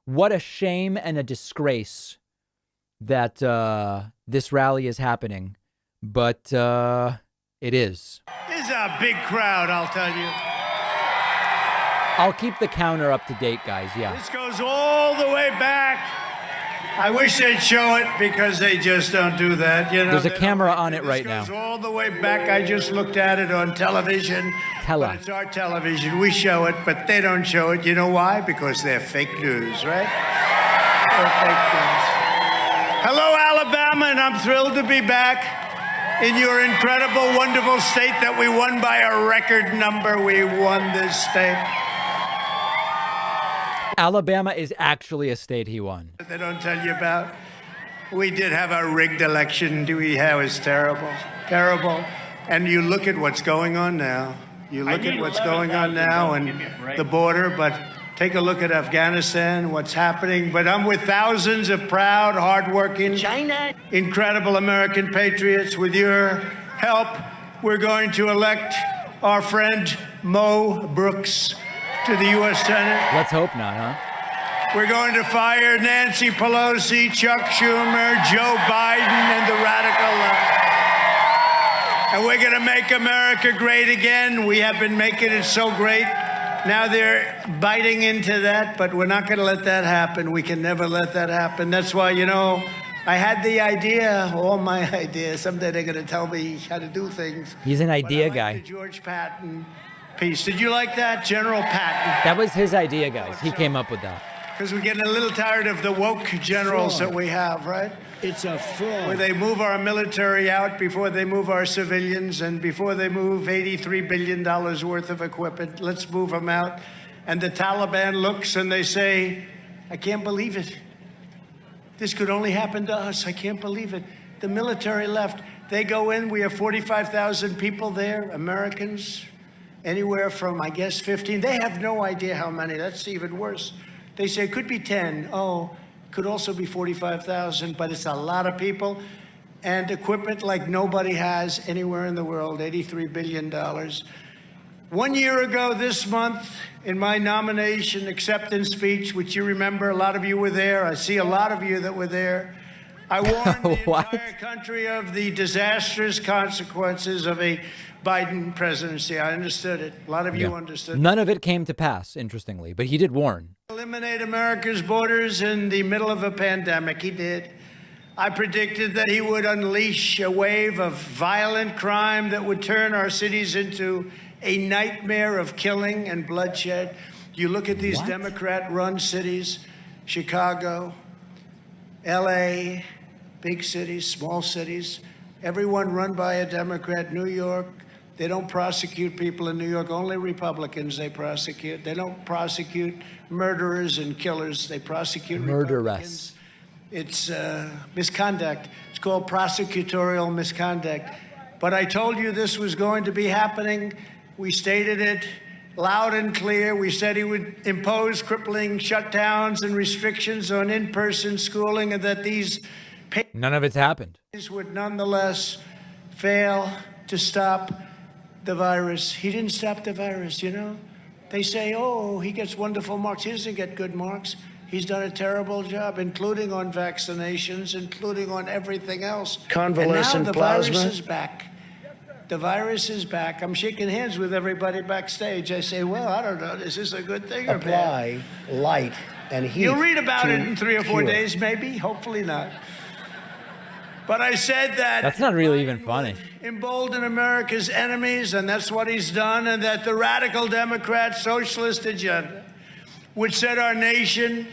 what a shame and a disgrace that this rally is happening. But it is. This is a big crowd, I'll tell you. I'll keep the counter up to date, guys. Yeah. This goes all the way back. I wish they'd show it because they just don't do that. You know, there's a camera on it right now. This goes all the way back. I just looked at it on television. But it's our television. We show it, but they don't show it. You know why? Because they're fake news, right? They're fake news. Hello, Alabama, and I'm thrilled to be back in your incredible, wonderful state that we won by a record number. We won this state. Alabama is actually a state he won. They don't tell you about. We did have a rigged election. It was terrible, terrible. And you look at what's going on now. You look at what's going on now and the border, but take a look at Afghanistan, what's happening. But I'm with thousands of proud, hardworking, incredible American patriots. With your help, we're going to elect our friend Mo Brooks to the U.S. Senate. Let's hope not, huh? We're going to fire Nancy Pelosi, Chuck Schumer, Joe Biden, and the radical left. And we're going to make America great again. We have been making it so great. Now they're biting into that, but we're not going to let that happen. We can never let that happen. That's why, you know, I had the idea, all my ideas. Someday they're going to tell me how to do things. He's an idea but I like guy. the George Patton piece. Did you like that, General Patton? That was his idea, guys. He came up with that. Because we're getting a little tired of the woke generals that we have, right? It's a fraud. Where they move our military out before they move our civilians and before they move $83 billion worth of equipment. Let's move them out. And the Taliban looks and they say, I can't believe it. This could only happen to us. I can't believe it. The military left. They go in. We have 45,000 people there, Americans, anywhere from, I guess, 15. They have no idea how many. That's even worse. They say it could be 10. Oh, could also be 45,000, but it's a lot of people and equipment like nobody has anywhere in the world, $83 billion. 1 year ago this month, in my nomination acceptance speech, which you remember, a lot of you were there. I see a lot of you that were there. I warned the entire country of the disastrous consequences of a Biden presidency. I understood it. A lot of you understood. None of it came to pass, interestingly, but he did warn. Eliminate America's borders in the middle of a pandemic. He did. I predicted that he would unleash a wave of violent crime that would turn our cities into a nightmare of killing and bloodshed. You look at these Democrat-run cities, Chicago, L.A., big cities, small cities, everyone run by a Democrat. New York, they don't prosecute people in New York. Only Republicans they prosecute. They don't prosecute murderers and killers. They prosecute Republicans. It's misconduct. It's called prosecutorial misconduct. But I told you this was going to be happening. We stated it loud and clear. We said he would impose crippling shutdowns and restrictions on in-person schooling, and that these none of it's happened. Would nonetheless fail to stop the virus. He didn't stop the virus, you know. They say, oh, he gets wonderful marks. He doesn't get good marks. He's done a terrible job, including on vaccinations, including on everything else. Convalescent and now the plasma. virus is back. The virus is back. I'm shaking hands with everybody backstage. I say, well, I don't know. Is this a good thing or bad? Apply light and heat. You'll read about it in 3 or 4 cure. days, maybe. Hopefully not. But I said that that's not really even funny. Embolden America's enemies, and that's what he's done, and that the radical Democrat socialist agenda would set our nation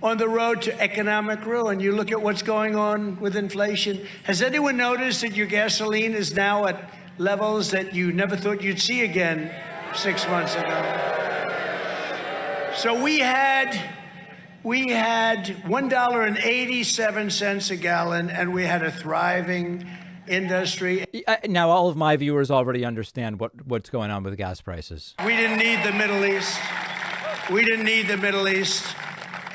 on the road to economic ruin. You look at what's going on with inflation. Has anyone noticed that your gasoline is now at levels that you never thought you'd see again 6 months ago? So we had $1.87 a gallon, and we had a thriving industry. Now, all of my viewers already understand what's going on with gas prices. We didn't need the Middle East. We didn't need the Middle East.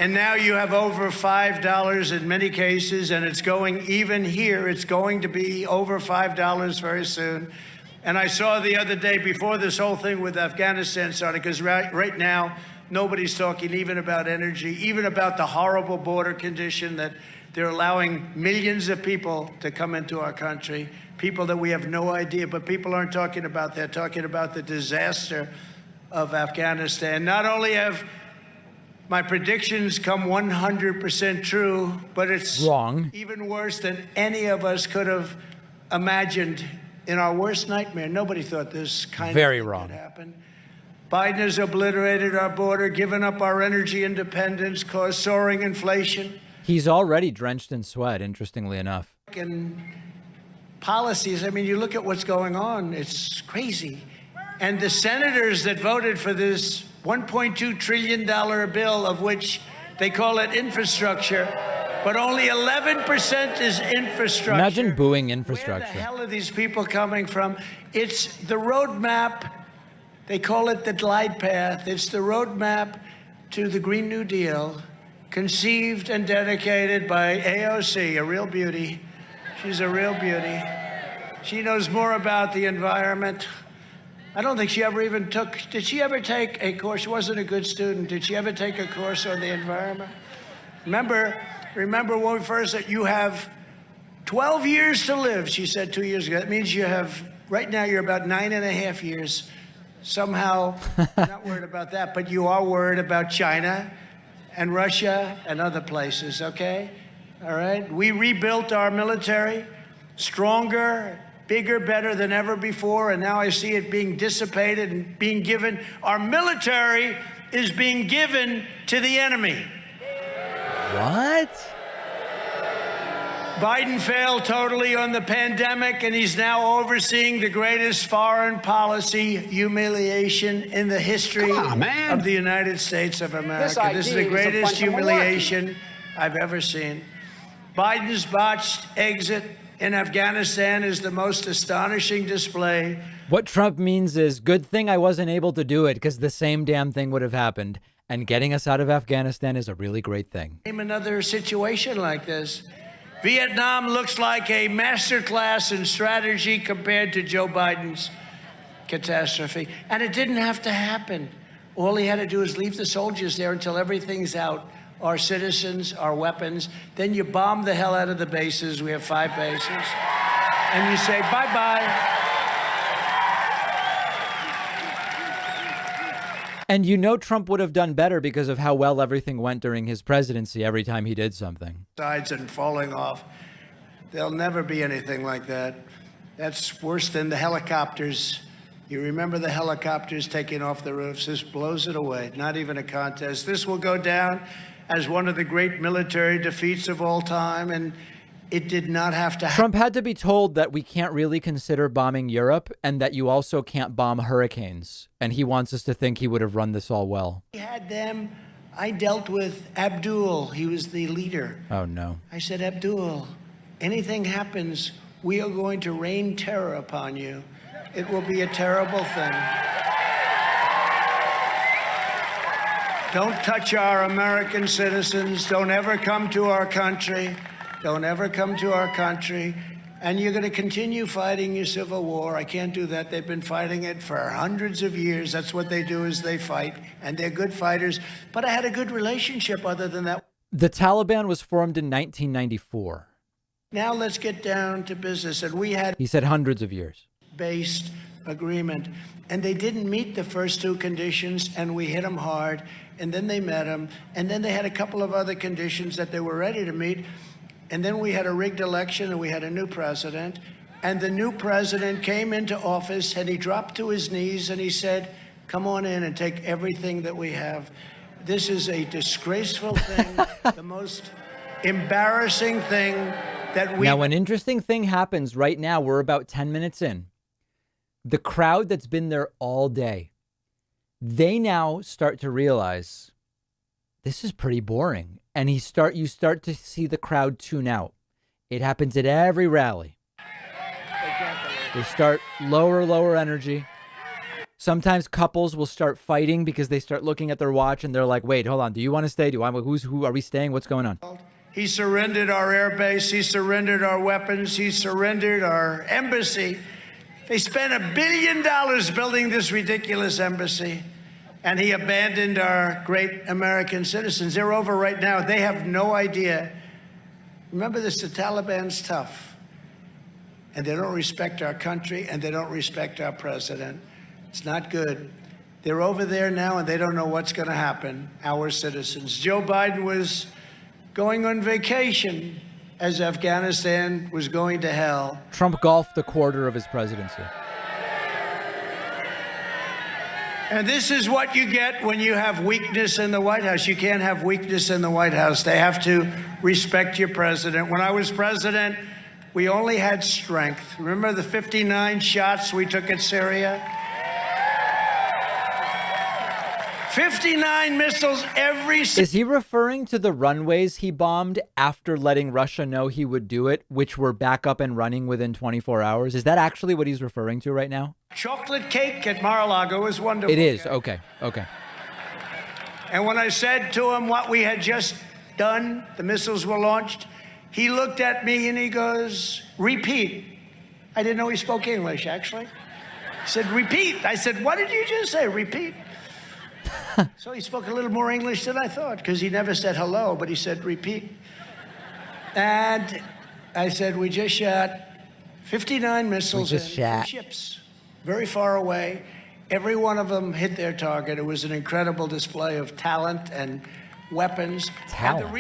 And now you have over $5 in many cases, and it's going, even here, it's going to be over $5 very soon. And I saw the other day, before this whole thing with Afghanistan started, because right now, nobody's talking even about energy, even about the horrible border condition that they're allowing millions of people to come into our country, people that we have no idea, but people aren't talking about that, talking about the disaster of Afghanistan. Not only have my predictions come 100% true, but it's wrong, even worse than any of us could have imagined in our worst nightmare. Nobody thought this kind of thing wrong. could happen. Biden has obliterated our border, given up our energy independence, caused soaring inflation. He's already drenched in sweat, interestingly enough. And policies, I mean, you look at what's going on, it's crazy. And the senators that voted for this $1.2 trillion bill, of which they call it infrastructure, but only 11% is infrastructure. Imagine booing infrastructure. Where the hell are these people coming from? It's the roadmap. They call it the glide path. It's the roadmap to the Green New Deal, conceived and dedicated by AOC, a real beauty. She's a real beauty. She knows more about the environment. I don't think she ever even did she ever take a course? She wasn't a good student. Did she ever take a course on the environment? Remember when we first said, you have 12 years to live, she said 2 years ago. That means you have, right now you're about 9.5 years. Somehow, not worried about that, but you are worried about China and Russia and other places, okay? All right? We rebuilt our military, stronger, bigger, better than ever before, and now I see it being dissipated and being given. Our military is being given to the enemy. What? Biden failed totally on the pandemic, and he's now overseeing the greatest foreign policy humiliation in the history of the United States of America. This is the greatest humiliation I've ever seen. Biden's botched exit in Afghanistan is the most astonishing display. What Trump means is, good thing I wasn't able to do it because the same damn thing would have happened. And getting us out of Afghanistan is a really great thing. Name another situation like this. Vietnam looks like a masterclass in strategy compared to Joe Biden's catastrophe. And it didn't have to happen. All he had to do is leave the soldiers there until everything's out. Our citizens, our weapons. Then you bomb the hell out of the bases. We have 5 bases. And you say, bye-bye. And you know Trump would have done better because of how well everything went during his presidency every time he did something. Sides and falling off. There'll never be anything like that. That's worse than the helicopters. You remember the helicopters taking off the roofs? This blows it away. Not even a contest. This will go down as one of the great military defeats of all time, and it did not have to happen. Trump had to be told that we can't really consider bombing Europe and that you also can't bomb hurricanes. And he wants us to think he would have run this all well. We had them. I dealt with Abdul. He was the leader. Oh, no. I said, Abdul, anything happens, we are going to rain terror upon you. It will be a terrible thing. Don't touch our American citizens. Don't ever come to our country. Don't ever come to our country. And you're going to continue fighting your civil war. I can't do that. They've been fighting it for hundreds of years. That's what they do, is they fight. And they're good fighters. But I had a good relationship other than that. The Taliban was formed in 1994. Now let's get down to business. And we had, he said, hundreds of years. Based agreement. And they didn't meet the first 2 conditions, and we hit them hard. And then they met them. And then they had a couple of other conditions that they were ready to meet. And then we had a rigged election, and we had a new president. And the new president came into office, and he dropped to his knees, and he said, come on in and take everything that we have. This is a disgraceful thing, the most embarrassing thing that we... Now, an interesting thing happens right now. We're about 10 minutes in. The crowd that's been there all day, they now start to realize this is pretty boring. And you start to see the crowd tune out. It happens at every rally. They start lower energy. Sometimes couples will start fighting because they start looking at their watch and they're like, wait, hold on. Do you want to stay? Who are we staying? What's going on? He surrendered our air base. He surrendered our weapons. He surrendered our embassy. They spent $1 billion building this ridiculous embassy. and he abandoned our great American citizens. They're over right now. They have no idea. Remember this, the Taliban's tough. And they don't respect our country, and they don't respect our president. It's not good. They're over there now, and they don't know what's going to happen, our citizens. Joe Biden was going on vacation as Afghanistan was going to hell. Trump golfed a quarter of his presidency. And this is what you get when you have weakness in the White House. You can't have weakness in the White House. They have to respect your president. When I was president, we only had strength. Remember the 59 shots we took at Syria? 59 missiles every... Is he referring to the runways he bombed after letting Russia know he would do it, which were back up and running within 24 hours? Is that actually what he's referring to right now? Chocolate cake at Mar-a-Lago was wonderful. It is. Okay. Okay. And when I said to him what we had just done, the missiles were launched, he looked at me and he goes, repeat. I didn't know he spoke English, actually. He said, repeat. I said, what did you just say? Repeat. So he spoke a little more English than I thought, because he never said hello, but he said repeat. And I said, we just shot 59 missiles in ships very far away. Every one of them hit their target. It was an incredible display of talent and weapons. Talent. And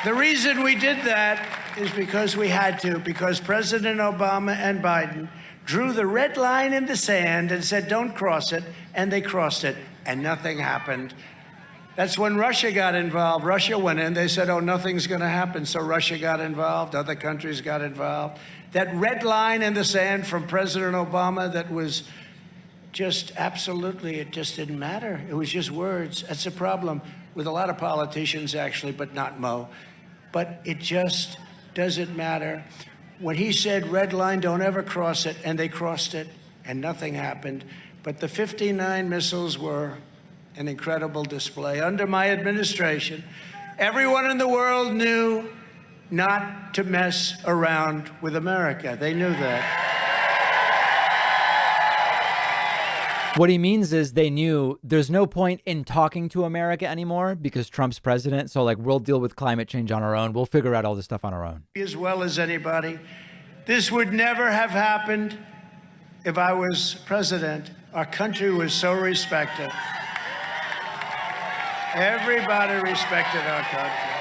the reason we did that is because we had to, because President Obama and Biden drew the red line in the sand and said, don't cross it, and they crossed it, and nothing happened. That's when Russia got involved. Russia went in. They said, oh, nothing's going to happen. So Russia got involved. Other countries got involved. That red line in the sand from President Obama that was just absolutely, it just didn't matter. It was just words. That's a problem with a lot of politicians, actually, but not Mo. But it just doesn't matter. When he said, red line, don't ever cross it, and they crossed it, and nothing happened. But the 59 missiles were an incredible display. Under my administration, everyone in the world knew not to mess around with America. They knew that. What he means is they knew there's no point in talking to America anymore because Trump's president. So like, we'll deal with climate change on our own. We'll figure out all this stuff on our own. As well as anybody. This would never have happened if I was president. Our country was so respected. Everybody respected our country.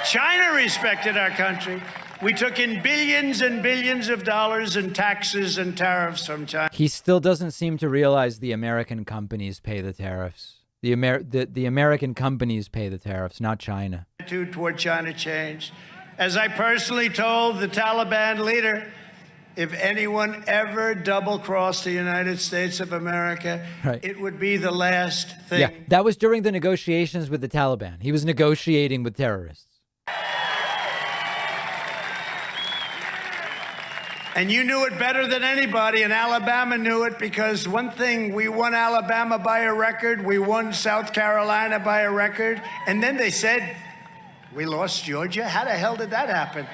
China respected our country. We took in billions and billions of dollars in taxes and tariffs from China. He still doesn't seem to realize the American companies pay the tariffs. The American companies pay the tariffs, not China. Attitude toward China changed. As I personally told the Taliban leader, if anyone ever double-crossed the United States of America, it would be the last thing. Yeah, that was during the negotiations with the Taliban. He was negotiating with terrorists. And you knew it better than anybody, and Alabama knew it, because one thing, we won Alabama by a record, we won South Carolina by a record, and then they said, we lost Georgia? How the hell did that happen?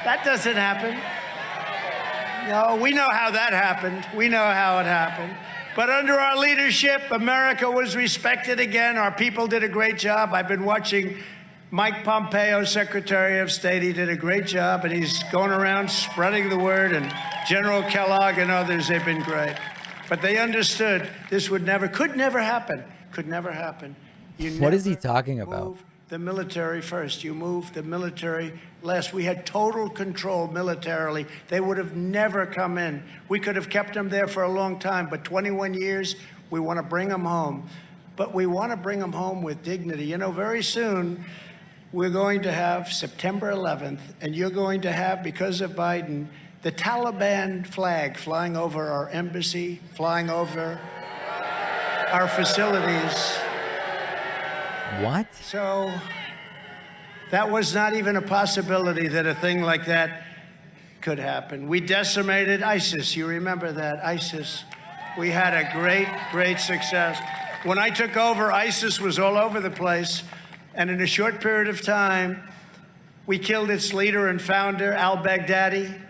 That doesn't happen. No, we know how that happened. We know how it happened. But under our leadership, America was respected again. Our people did a great job. I've been watching Mike Pompeo, Secretary of State. He did a great job, and he's going around spreading the word, and General Kellogg and others, they've been great. But they understood this could never happen. Could never happen. What is he talking about? Move the military first. You move the military last. We had total control militarily. They would have never come in. We could have kept them there for a long time, but 21 years, we want to bring them home. But we want to bring them home with dignity. You know, very soon, we're going to have September 11th, and you're going to have, because of Biden, the Taliban flag flying over our embassy, flying over our facilities. What? So that was not even a possibility that a thing like that could happen. We decimated ISIS. You remember that, ISIS. We had a great, great success. When I took over, ISIS was all over the place. And in a short period of time, we killed its leader and founder, al-Baghdadi.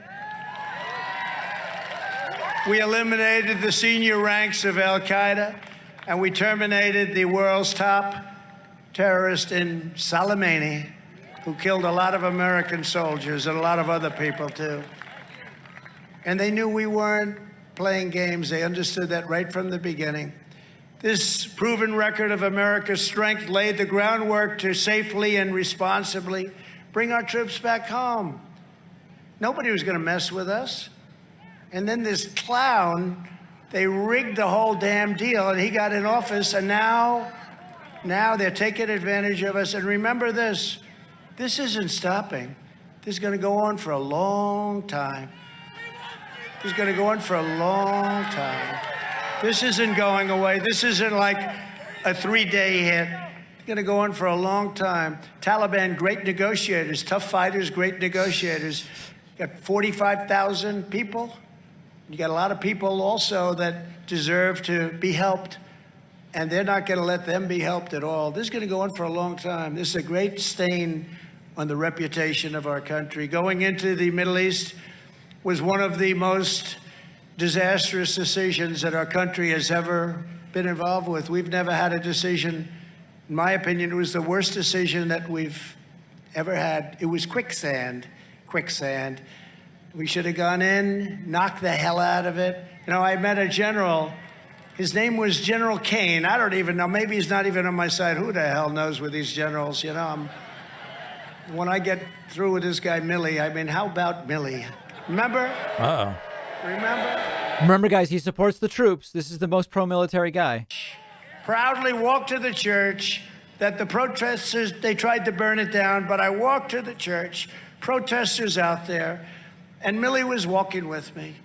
We eliminated the senior ranks of Al-Qaeda, and we terminated the world's top terrorist in Soleimani, who killed a lot of American soldiers and a lot of other people, too. And they knew we weren't playing games. They understood that right from the beginning. This proven record of America's strength laid the groundwork to safely and responsibly bring our troops back home. Nobody was going to mess with us. And then this clown, they rigged the whole damn deal, and he got in office, and now they're taking advantage of us. And remember this isn't stopping. This is going to go on for a long time. This is going to go on for a long time. This isn't going away. This isn't like a 3-day hit. It's going to go on for a long time. Taliban, great negotiators. Tough fighters, great negotiators. You got 45,000 people. You got a lot of people also that deserve to be helped, and they're not going to let them be helped at all. This is going to go on for a long time. This is a great stain on the reputation of our country. Going into the Middle East was one of the most disastrous decisions that our country has ever been involved with. We've never had a decision, in my opinion, it was the worst decision that we've ever had. It was quicksand. We should have gone in, knocked the hell out of it. You know, I met a general. His name was General Kane. I don't even know. Maybe he's not even on my side. Who the hell knows with these generals? You know, when I get through with this guy, Milley, I mean, how about Milley? Remember? Uh-oh. Remember, guys, he supports the troops. This is the most pro-military guy. Proudly walked to the church that the protesters, they tried to burn it down, but I walked to the church, protesters out there, and Milley was walking with me.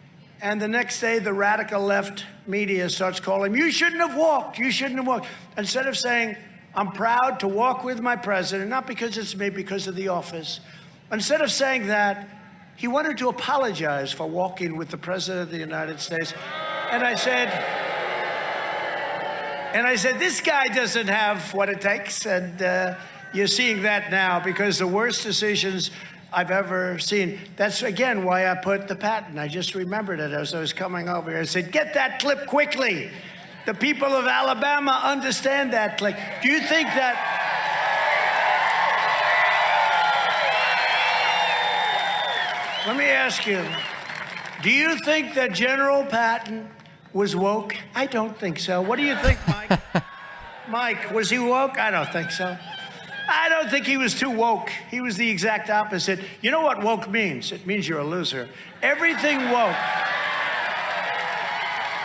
And the next day, the radical left media starts calling, you shouldn't have walked, you shouldn't have walked. Instead of saying, I'm proud to walk with my president, not because it's me, because of the office. Instead of saying that, he wanted to apologize for walking with the President of the United States. And I said, this guy doesn't have what it takes. And you're seeing that now, because the worst decisions I've ever seen. That's, again, why I put the patent. I just remembered it as I was coming over here. I said, get that clip quickly. The people of Alabama understand that clip. Do you think that... Let me ask you, do you think that General Patton was woke? I don't think so. What do you think, Mike? Mike, was he woke? I don't think so. I don't think he was too woke. He was the exact opposite. You know what woke means? It means you're a loser. Everything woke.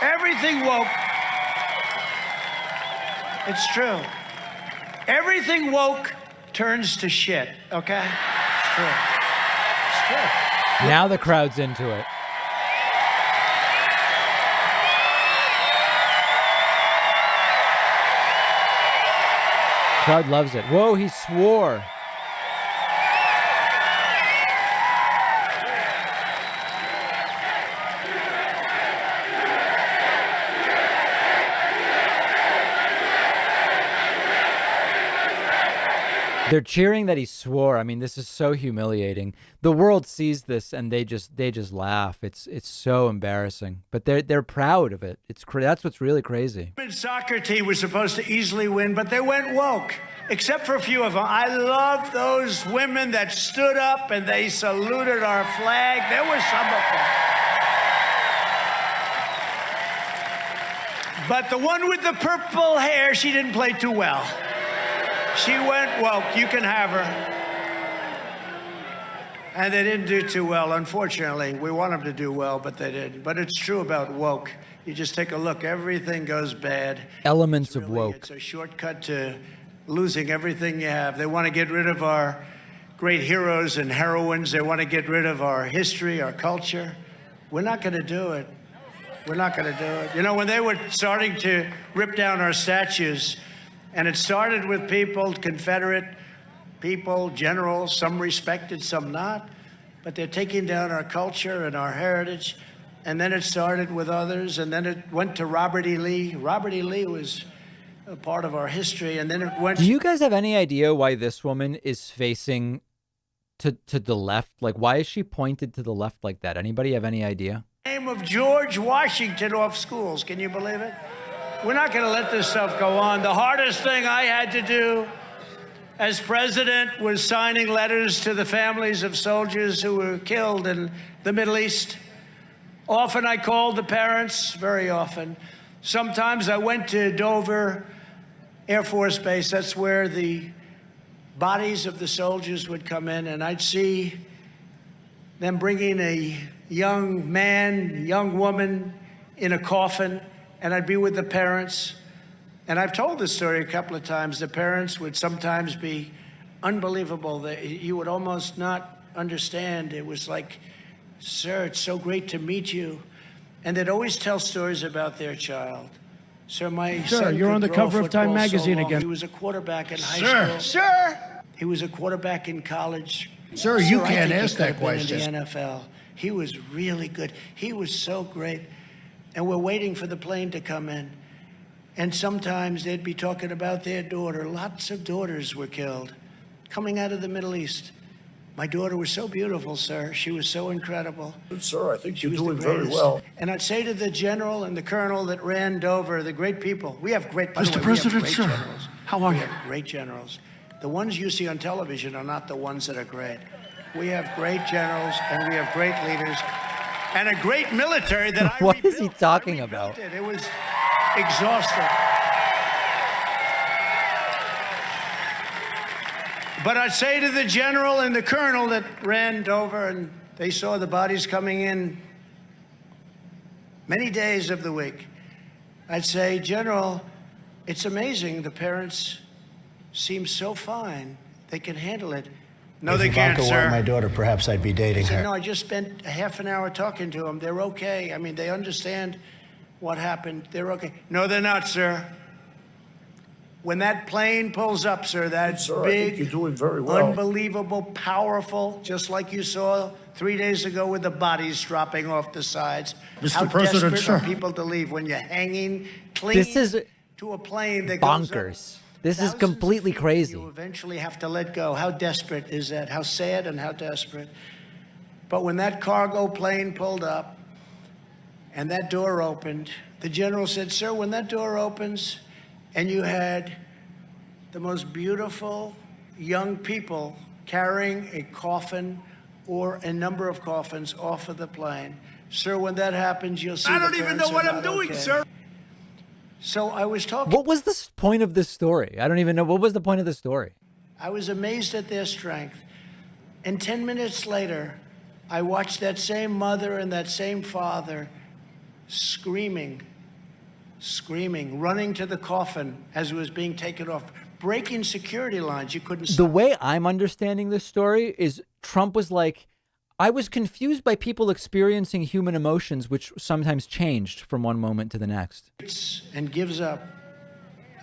Everything woke. It's true. Everything woke turns to shit, okay? It's true. It's true. Now the crowd's into it. Crowd loves it. Whoa, he swore. They're cheering that he swore. I mean, this is so humiliating. The world sees this and they just laugh. It's so embarrassing. But they're proud of it. That's what's really crazy. The soccer team was supposed to easily win, but they went woke, except for a few of them. I love those women that stood up and they saluted our flag. There were some of them. But the one with the purple hair, she didn't play too well. She went woke. You can have her. And they didn't do too well, unfortunately. We want them to do well, but they didn't. But it's true about woke. You just take a look. Everything goes bad. Elements of woke. It's a shortcut to losing everything you have. They want to get rid of our great heroes and heroines. They want to get rid of our history, our culture. We're not going to do it. We're not going to do it. You know, when they were starting to rip down our statues, and it started with people, Confederate people, generals, some respected, some not. But they're taking down our culture and our heritage. And then it started with others. And then it went to Robert E. Lee. Robert E. Lee was a part of our history. And then it went... Do you guys have any idea why this woman is facing to the left? Like, why is she pointed to the left like that? Anybody have any idea? name of George Washington off schools. Can you believe it? We're not going to let this stuff go on. The hardest thing I had to do as president was signing letters to the families of soldiers who were killed in the Middle East. Often I called the parents, very often. Sometimes I went to Dover Air Force Base. That's where the bodies of the soldiers would come in, and I'd see them bringing a young man, young woman in a coffin, and I'd be with the parents. And I've told this story a couple of times. The parents would sometimes be unbelievable. You would almost not understand. It was like, sir, it's so great to meet you. And they'd always tell stories about their child. Sir, my son you're could on the throw cover a of Time football so magazine long. again. He was a quarterback in high school. Sir! He was a quarterback in college. Sir, you I can't think he ask could that have been question. in the NFL. He was really good. He was so great. And we're waiting for the plane to come in. And sometimes they'd be talking about their daughter. Lots of daughters were killed coming out of the Middle East. My daughter was so beautiful, sir. She was so incredible. Sir, I think She you're was the doing very greatest. well. And I'd say to the general and the colonel that ran Dover, the great people, we have great, by the Mr. way, we have President, great sir, generals. how are We you? have great generals. The ones you see on television are not the ones that are great. We have great generals and we have great leaders and a great military that I What is rebuilt. he talking I rebuilt about? It was exhausting. But I'd say to the general and the colonel that ran Dover, and they saw the bodies coming in many days of the week, I'd say, General, it's amazing. The parents seem so fine. They can handle it. No, they if can't, Ivanka weren't sir. my daughter, perhaps I'd be dating I said, her. no, I just spent a half an hour talking to them. They're okay. I mean, they understand what happened. They're okay. No, they're not, sir. When that plane pulls up, sir, that Sir, I think big, you're doing very well. unbelievable, powerful, just like you saw 3 days ago with the bodies dropping off the sides. Mr. How President, desperate are sir. people to leave when you're hanging clinging This is to a plane that goes up bonkers. This is thousands of completely feet, crazy. You eventually have to let go. How desperate is that? How sad and how desperate. But when that cargo plane pulled up and that door opened, the general said, sir, when that door opens and you had the most beautiful young people carrying a coffin or a number of coffins off of the plane, sir, when that happens, you'll see I the don't even parents know what are I'm not doing, okay. sir. So I was talking. What was the point of this story? I don't even know. What was the point of the story? I was amazed at their strength. And 10 minutes later, I watched that same mother and that same father screaming, running to the coffin as it was being taken off, breaking security lines. You couldn't The stop. way I'm understanding this story is Trump was like, I was confused by people experiencing human emotions, which sometimes changed from one moment to the next. And gives up.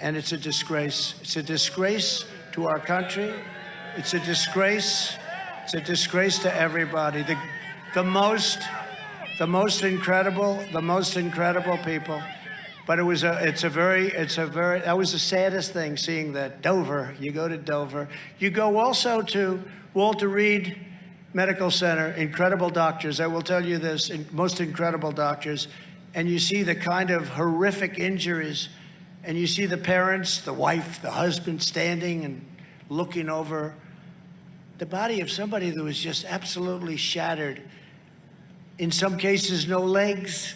And it's a disgrace. It's a disgrace to our country. It's a disgrace. It's a disgrace to everybody. The most incredible people. But that was the saddest thing, seeing that. Dover, you go to Dover. You go also to Walter Reed Medical Center, incredible doctors. I will tell you this, most incredible doctors. And you see the kind of horrific injuries, and you see the parents, the wife, the husband standing and looking over the body of somebody that was just absolutely shattered. In some cases, no legs.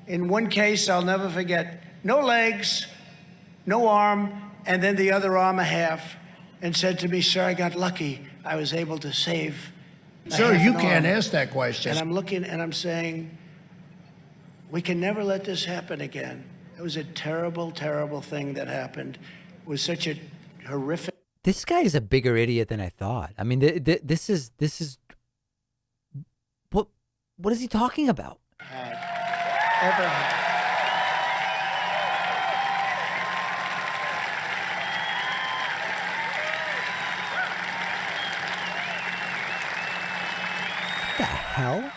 In one case, I'll never forget, no legs, no arm, and then the other arm a half, and said to me, sir, I got lucky. I was able to save a Sir, half you an can't arm. ask that question. And I'm looking and I'm saying, we can never let this happen again. It was a terrible, terrible thing that happened. It was such a horrific. This guy is a bigger idiot than I thought. I mean, this is what is he talking about? Ever had. What the hell?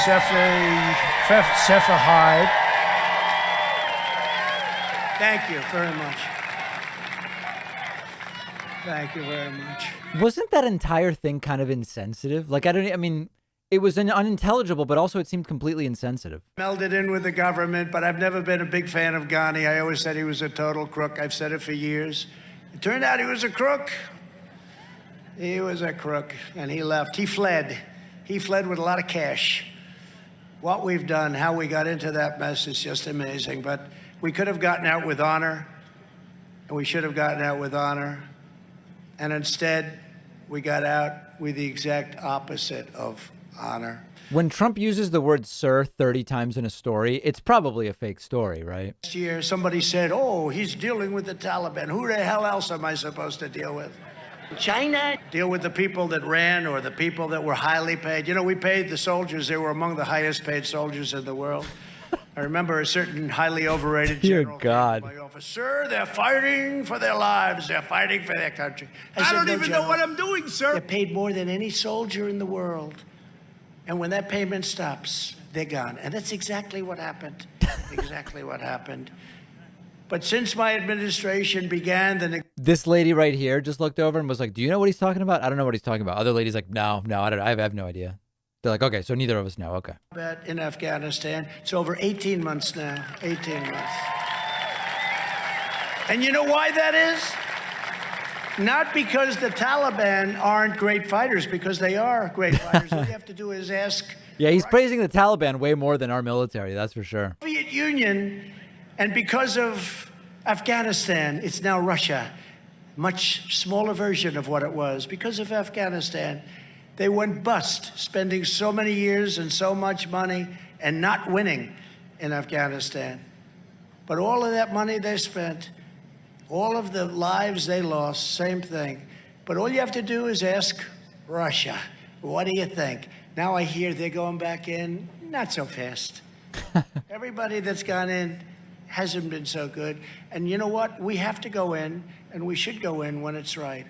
Sefer Hyde. Thank you very much. Thank you very much. Wasn't that entire thing kind of insensitive? Like, I mean, it was unintelligible, but also it seemed completely insensitive. Melded in with the government, but I've never been a big fan of Ghani. I always said he was a total crook. I've said it for years. It turned out he was a crook. He was a crook, and he left. He fled. He fled with a lot of cash. What we've done, how we got into that mess is just amazing. But we could have gotten out with honor, and we should have gotten out with honor. And instead, we got out with the exact opposite of honor. When Trump uses the word sir 30 times in a story, it's probably a fake story, right? Last year, somebody said, oh, he's dealing with the Taliban. Who the hell else am I supposed to deal with? China? Deal with the people that ran or the people that were highly paid. You know, we paid the soldiers. They were among the highest paid soldiers in the world. I remember a certain highly overrated Dear general. God. My office, sir, they're fighting for their lives. They're fighting for their country. I don't even know what I'm doing, sir. They're paid more than any soldier in the world. And when that payment stops, they're gone. And that's exactly what happened. Exactly what happened. But since my administration began This lady right here just looked over and was like, do you know what he's talking about? I don't know what he's talking about. Other lady's like, no, I don't. I have no idea. They're like, okay, so neither of us know. Okay. in Afghanistan, it's over 18 months now. 18 months. And you know why that is? Not because the Taliban aren't great fighters, because they are great fighters. All you have to do is ask. Yeah, he's praising the Taliban way more than our military, that's for sure. Soviet Union, and because of Afghanistan, it's now Russia. Much smaller version of what it was. Because of Afghanistan, they went bust, spending so many years and so much money and not winning in Afghanistan. But all of that money they spent, all of the lives they lost, same thing. But all you have to do is ask Russia, what do you think? Now I hear they're going back in, not so fast. Everybody that's gone in hasn't been so good. And you know what? We have to go in, and we should go in when it's right.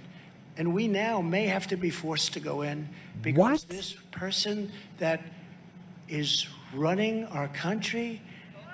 And we now may have to be forced to go in because this person that is running our country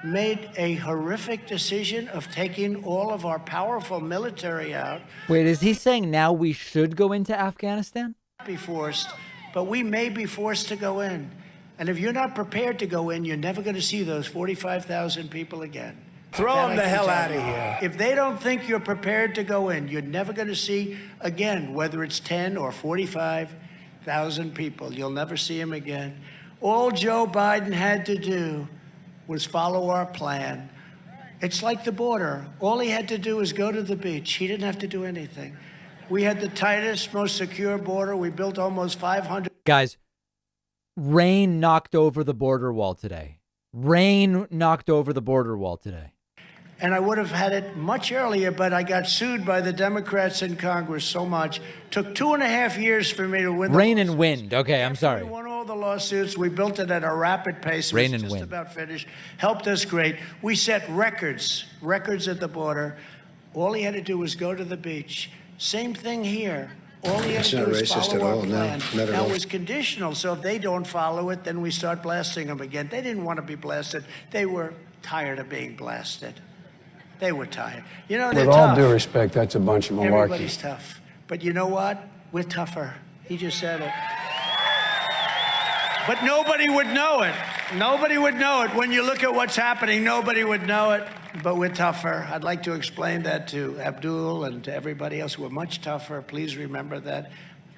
made a horrific decision of taking all of our powerful military out. Wait, is he saying now we should go into Afghanistan? Be forced, but we may be forced to go in. And if you're not prepared to go in, you're never going to see those 45,000 people again. Throw them the hell out of here. If they don't think you're prepared to go in, you're never going to see again, whether it's 10 or 45,000 people. You'll never see them again. All Joe Biden had to do was follow our plan. It's like the border. All he had to do was go to the beach. He didn't have to do anything. We had the tightest, most secure border. We built almost 500. Guys, rain knocked over the border wall today. Rain knocked over the border wall today. And I would have had it much earlier, but I got sued by the Democrats in Congress so much. Took 2.5 years for me to win. Rain and wind. Okay, I'm sorry. We won all the lawsuits. We built it at a rapid pace. Rain and and just wind. about finished. Helped us great. We set records at the border. All he had to do was go to the beach. Same thing here. All he had to do was follow our plan. Now it was conditional, so if they don't follow it, then we start blasting them again. They didn't want to be blasted. They were tired of being blasted. They were tired. You know, they're With tough. all due respect, that's a bunch of malarkey. Everybody's tough. But you know what? We're tougher. He just said it. But nobody would know it. Nobody would know it. When you look at what's happening, nobody would know it. But we're tougher. I'd like to explain that to Abdul and to everybody else. We're much tougher. Please remember that.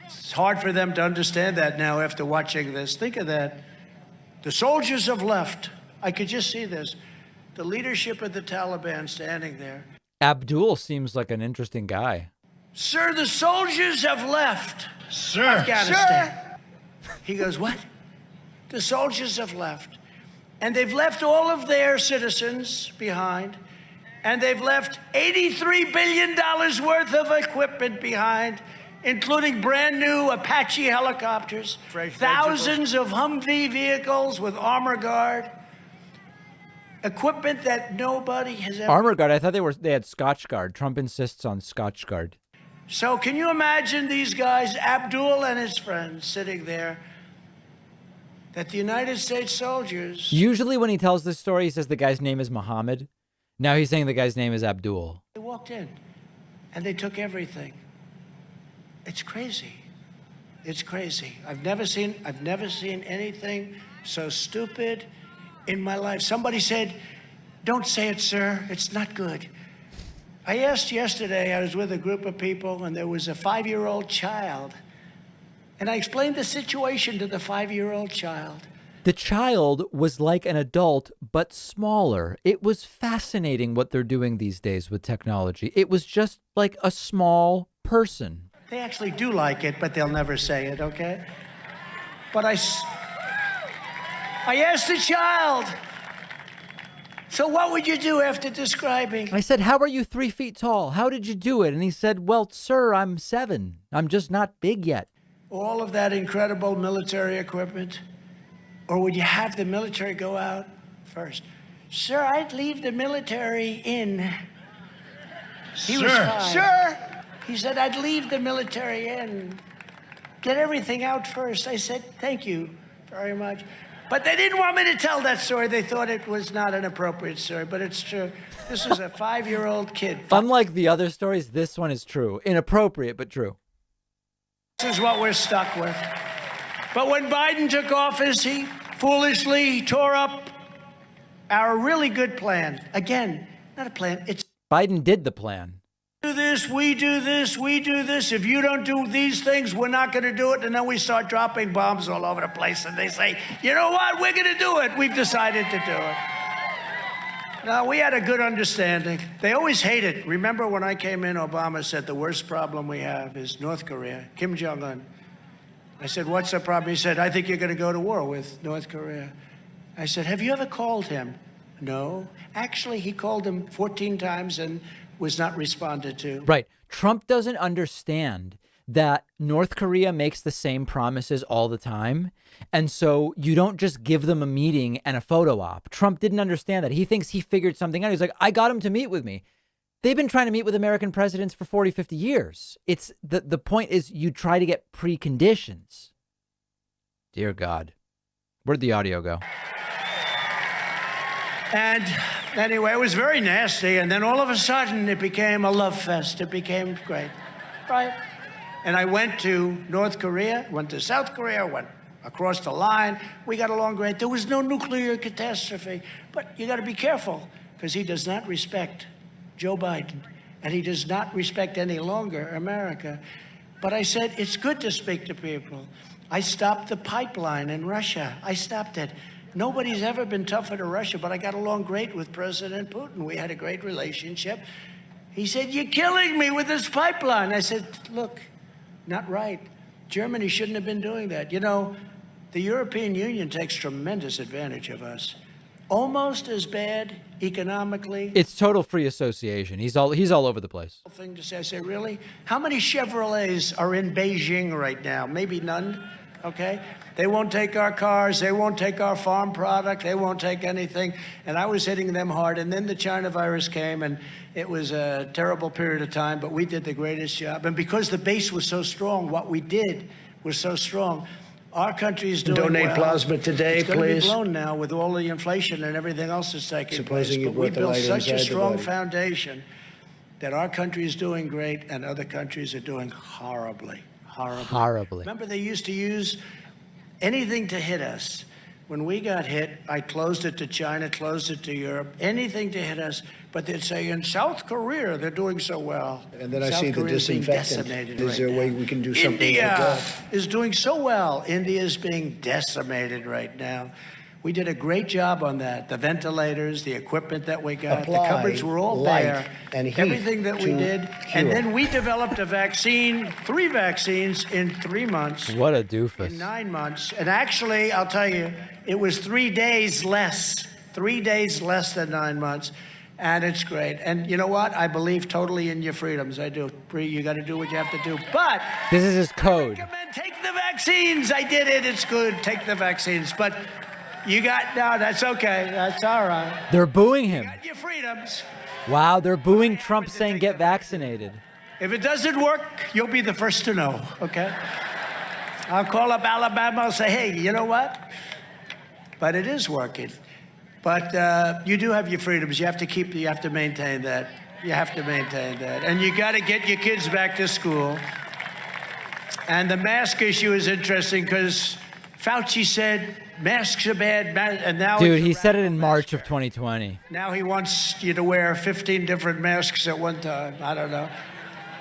It's hard for them to understand that now after watching this. Think of that. The soldiers have left. I could just see this. The leadership of the Taliban standing there. Abdul seems like an interesting guy. Sir, the soldiers have left. Sir. Afghanistan. He goes, what? The soldiers have left. And they've left all of their citizens behind. And they've left $83 billion worth of equipment behind, including brand new Apache helicopters, thousands of Humvee vehicles with armor guard. Equipment that nobody has ever. Armor guard. I thought they had Scotch guard. Trump insists on Scotch guard. So can you imagine these guys, Abdul and his friends, sitting there, that the United States soldiers. Usually when he tells this story, he says the guy's name is Muhammad. Now he's saying the guy's name is Abdul. They walked in and they took everything. It's crazy. It's crazy. I've never seen anything so stupid in my life. Somebody said, "Don't say it, sir. It's not good." I asked yesterday, I was with a group of people, and there was a 5-year-old child. And I explained the situation to the 5-year-old child. The child was like an adult, but smaller. It was fascinating what they're doing these days with technology. It was just like a small person. They actually do like it, but they'll never say it, okay? But I asked the child, "So what would you do after describing?" I said, "How are you 3 feet tall? How did you do it?" And he said, "Well, sir, I'm 7. I'm just not big yet." All of that incredible military equipment? Or would you have the military go out first? "Sir, I'd leave the military in." He was fine. Sir! He said, "I'd leave the military in. Get everything out first." I said, "Thank you very much." But they didn't want me to tell that story. They thought it was not an appropriate story, but it's true. This was a 5-year-old kid. Unlike the other stories, this one is true. Inappropriate, but true. This is what we're stuck with. But when Biden took office, he foolishly tore up our really good plan. Again, not a plan. It's Biden did the plan. do this, we do this, we do this. If you don't do these things, we're not going to do it. And then we start dropping bombs all over the place. And they say, "You know what? We're going to do it. We've decided to do it." No, we had a good understanding. They always hate it. Remember when I came in, Obama said the worst problem we have is North Korea, Kim Jong-un. I said, "What's the problem?" He said, "I think you're going to go to war with North Korea." I said, "Have you ever called him?" "No." Actually, he called him 14 times and was not responded to. Right. Trump doesn't understand that North Korea makes the same promises all the time. And so you don't just give them a meeting and a photo op. Trump didn't understand that. He thinks he figured something out. He's like, "I got him to meet with me." They've been trying to meet with American presidents for 40, 50 years. It's the point is you try to get preconditions. Dear God. Where'd the audio go? And anyway, it was very nasty. And then all of a sudden, it became a love fest. It became great. Right? And I went to North Korea, went to South Korea, went across the line. We got along great. There was no nuclear catastrophe. But you got to be careful, because he does not respect Joe Biden. And he does not respect any longer America. But I said, it's good to speak to people. I stopped the pipeline in Russia. I stopped it. Nobody's ever been tougher to Russia, but I got along great with President Putin. We had a great relationship. He said, "You're killing me with this pipeline." I said, "Look, not right. Germany shouldn't have been doing that." You know, the European Union takes tremendous advantage of us. Almost as bad economically. It's total free association. He's all over the place. Thing to say. I say, really? How many Chevrolets are in Beijing right now? Maybe none. Okay? They won't take our cars. They won't take our farm product. They won't take anything. And I was hitting them hard. And then the China virus came, and it was a terrible period of time, but we did the greatest job. And because the base was so strong, what we did was so strong. Our country is doing Donate well. plasma today, it's going to please. be blown now with all the inflation and everything else that's taking Supposing place. you But we brought the built light such a inside the strong body. foundation that our country is doing great and other countries are doing horribly. Horribly. Remember, they used to use anything to hit us. When we got hit, I closed it to China, closed it to Europe, anything to hit us. But they'd say, in South Korea, they're doing so well. And then I South see the Korea is being disinfectant. decimated Is right there a way now. we can do something India like that? is doing so well. India is being decimated right now. We did a great job on that. The ventilators, the equipment that we got, Apply the cupboards were all light there. and heat Everything that we to did. cure. And then we developed a vaccine, 3 vaccines in 3 months. What a doofus. In 9 months. And actually, I'll tell you, it was 3 days less. 3 days less than 9 months. And it's great. And you know what? I believe totally in your freedoms. I do. You got to do what you have to do. But This is his code. I recommend take the vaccines. I did it. It's good. Take the vaccines. But you got, no, that's okay. That's all right. They're booing him. You got your freedoms. Wow, they're booing Trump saying get vaccinated. If it doesn't work, you'll be the first to know, okay? I'll call up Alabama. I'll say, hey, you know what? But it is working. But you do have your freedoms. You have to maintain that. You have to maintain that. And you got to get your kids back to school. And the mask issue is interesting because Fauci said masks are bad, and now Dude, he said it in March of 2020. Now he wants you to wear 15 different masks at one time. I don't know.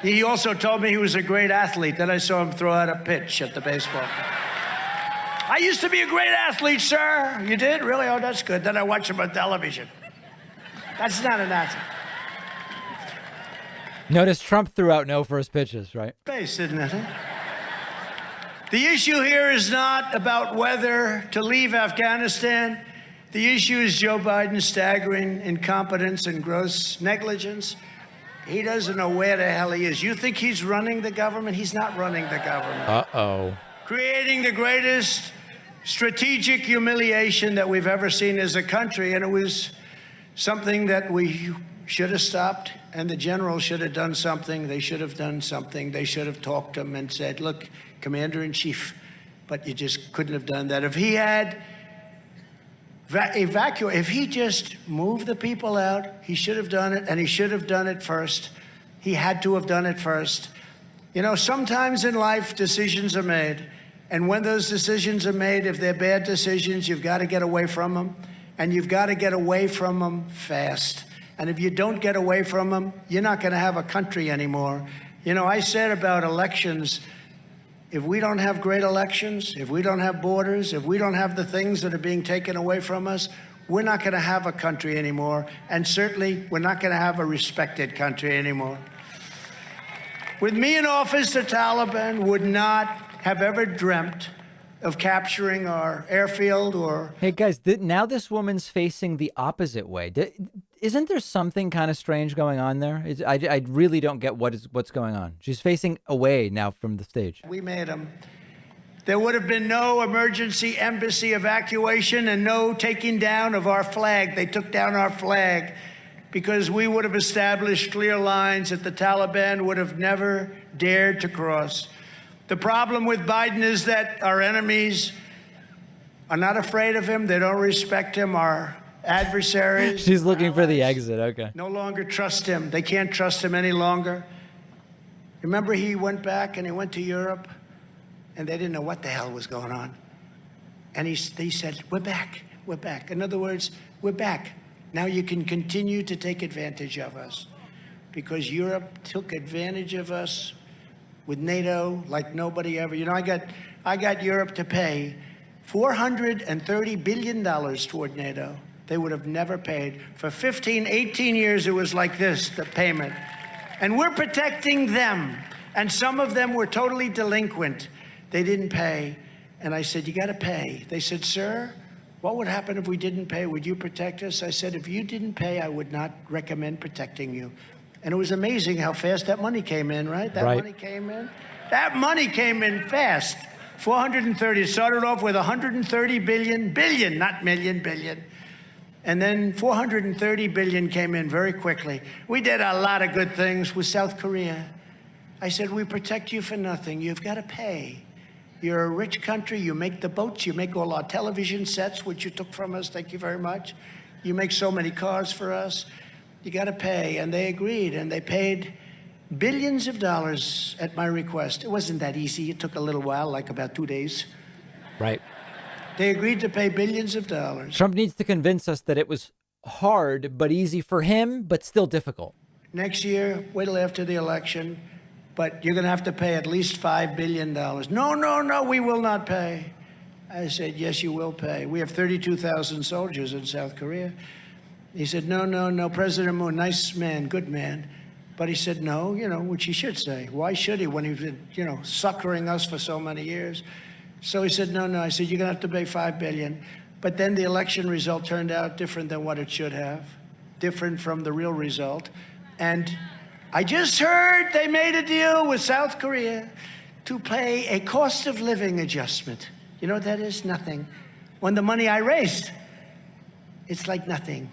He also told me he was a great athlete. Then I saw him throw out a pitch at the baseball. I used to be a great athlete, sir. You did? Really? Oh, that's good. Then I watched him on television. That's not an athlete. Notice Trump threw out no first pitches, right? Base, isn't it? The issue here is not about whether to leave Afghanistan. The issue is Joe Biden's staggering incompetence and gross negligence. He doesn't know where the hell he is. You think he's running the government? He's not running the government. Uh-oh. Creating the greatest strategic humiliation that we've ever seen as a country, and it was something that we should have stopped, and the general should have done something. They should have done something. They should have talked to him and said, look, Commander-in-Chief, but you just couldn't have done that. If he had if he just moved the people out, he should have done it, and he should have done it first. He had to have done it first. You know, sometimes in life, decisions are made, and when those decisions are made, if they're bad decisions, you've got to get away from them, and you've got to get away from them fast. And if you don't get away from them, you're not going to have a country anymore. You know, I said about elections, if we don't have great elections, if we don't have borders, if we don't have the things that are being taken away from us, we're not going to have a country anymore. And certainly, we're not going to have a respected country anymore. With me in office, the Taliban would not have ever dreamt of capturing our airfield or... Hey, guys, now this woman's facing the opposite way. Isn't there something kind of strange going on there? I really don't get what's going on. She's facing away now from the stage. We made them. There would have been no emergency embassy evacuation and no taking down of our flag. They took down our flag because we would have established clear lines that the Taliban would have never dared to cross. The problem with Biden is that our enemies are not afraid of him. They don't respect him. Our adversaries. She's looking for the exit. Okay. No longer trust him. They can't trust him any longer. Remember, he went back and he went to Europe, and they didn't know what the hell was going on. And they said, we're back. We're back. In other words, we're back. Now you can continue to take advantage of us, because Europe took advantage of us with NATO like nobody ever. You know, I got Europe to pay $430 billion toward NATO. They would have never paid. For 15, 18 years, it was like this, the payment. And we're protecting them. And some of them were totally delinquent. They didn't pay. And I said, you got to pay. They said, sir, what would happen if we didn't pay? Would you protect us? I said, if you didn't pay, I would not recommend protecting you. And it was amazing how fast that money came in, right? That money came in. That money came in fast. 430. It started off with 130 billion, not million, billion. And then 430 billion came in very quickly. We did a lot of good things with South Korea. I said, we protect you for nothing. You've got to pay. You're a rich country. You make the boats. You make all our television sets, which you took from us. Thank you very much. You make so many cars for us. You got to pay. And they agreed, and they paid billions of dollars at my request. It wasn't that easy. It took a little while, like about 2 days. Right. They agreed to pay billions of dollars. Trump needs to convince us that it was hard but easy for him, but still difficult. Next year, wait till after the election, but you're going to have to pay at least $5 billion. No, we will not pay. I said, yes, you will pay. We have 32,000 soldiers in South Korea. He said, no, President Moon, nice man, good man. But he said, no, which he should say. Why should he when he's been, succouring us for so many years? So he said, no. I said, you're going to have to pay $5 billion. But then the election result turned out different than what it should have, different from the real result. And I just heard they made a deal with South Korea to pay a cost of living adjustment. You know what that is? Nothing. When the money I raised, it's like nothing.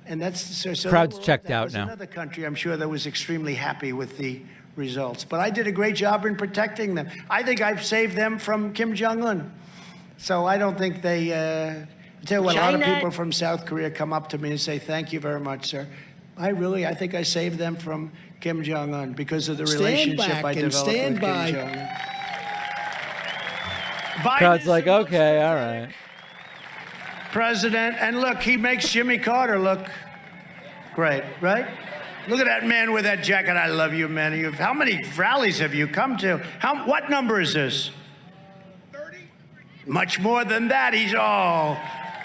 And that's so crowd's checked out now. Another country, I'm sure, that was extremely happy with the results. But I did a great job in protecting them. I think I've saved them from Kim Jong-un. So I don't think they... I tell you what, a lot of people from South Korea come up to me and say, thank you very much, sir. I think I saved them from Kim Jong-un because of the relationship I developed with Kim Jong-un. Biden Crowd's is like, the most okay, all right. president, and look, he makes Jimmy Carter look great, right? Look at that man with that jacket. I love you, man. How many rallies have you come to? What number is this? 30. Much more than that.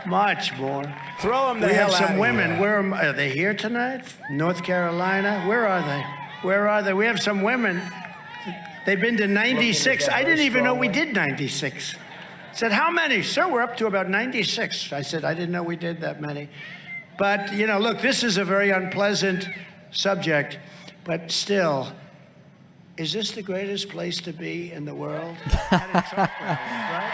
Much more. Throw him the We hell have out some of women. here. Are they here tonight? North Carolina? Where are they? Where are they? We have some women. They've been to 96. I didn't even know we did 96. Said, how many? Sir, we're up to about 96. I said, I didn't know we did that many. But, look, this is a very unpleasant subject, but still, is this the greatest place to be in the world? At a Trump rally, right?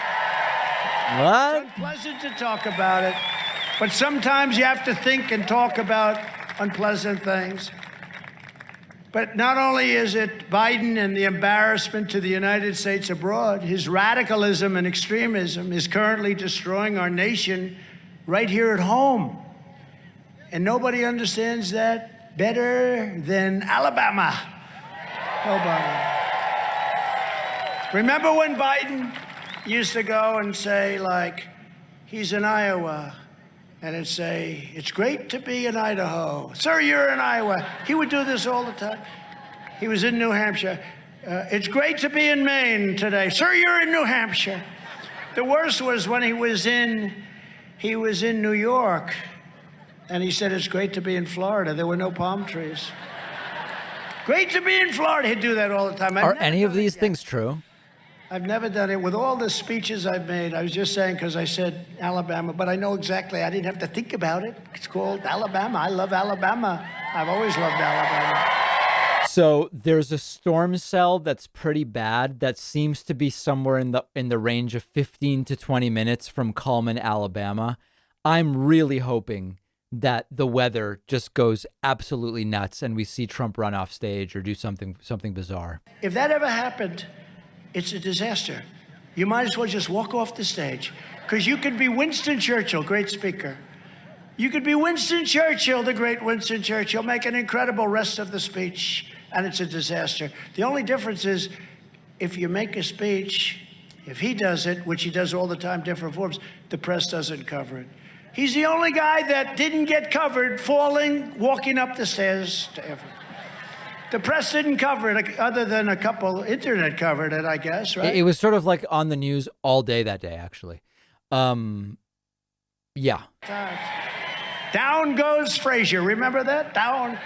What? It's unpleasant to talk about it, but sometimes you have to think and talk about unpleasant things. But not only is it Biden and the embarrassment to the United States abroad, his radicalism and extremism is currently destroying our nation right here at home. And nobody understands that better than Alabama. Nobody. Remember when Biden used to go and say, like, he's in Iowa, and it'd say, it's great to be in Idaho. Sir, you're in Iowa. He would do this all the time. He was in New Hampshire. It's great to be in Maine today. Sir, you're in New Hampshire. The worst was when he was in New York, and he said, it's great to be in Florida. There were no palm trees. Great to be in Florida. He'd do that all the time. Are any of these things true? I've never done it. With all the speeches I've made, I was just saying because I said Alabama, but I know exactly. I didn't have to think about it. It's called Alabama. I love Alabama. I've always loved Alabama. So there's a storm cell that's pretty bad that seems to be somewhere in the range of 15 to 20 minutes from Cullman, Alabama. I'm really hoping that the weather just goes absolutely nuts and we see Trump run off stage or do something bizarre. If that ever happened, it's a disaster. You might as well just walk off the stage, because you could be Winston Churchill, great speaker. You could be Winston Churchill, the great Winston Churchill, make an incredible rest of the speech, and it's a disaster. The only difference is if you make a speech, if he does it, which he does all the time, different forms, the press doesn't cover it. He's the only guy that didn't get covered falling, walking up the stairs to ever. The press didn't cover it, other than a couple. Internet covered it, I guess, right? It was sort of like on the news all day that day, actually. Yeah. Down goes Frazier. Remember that? Down.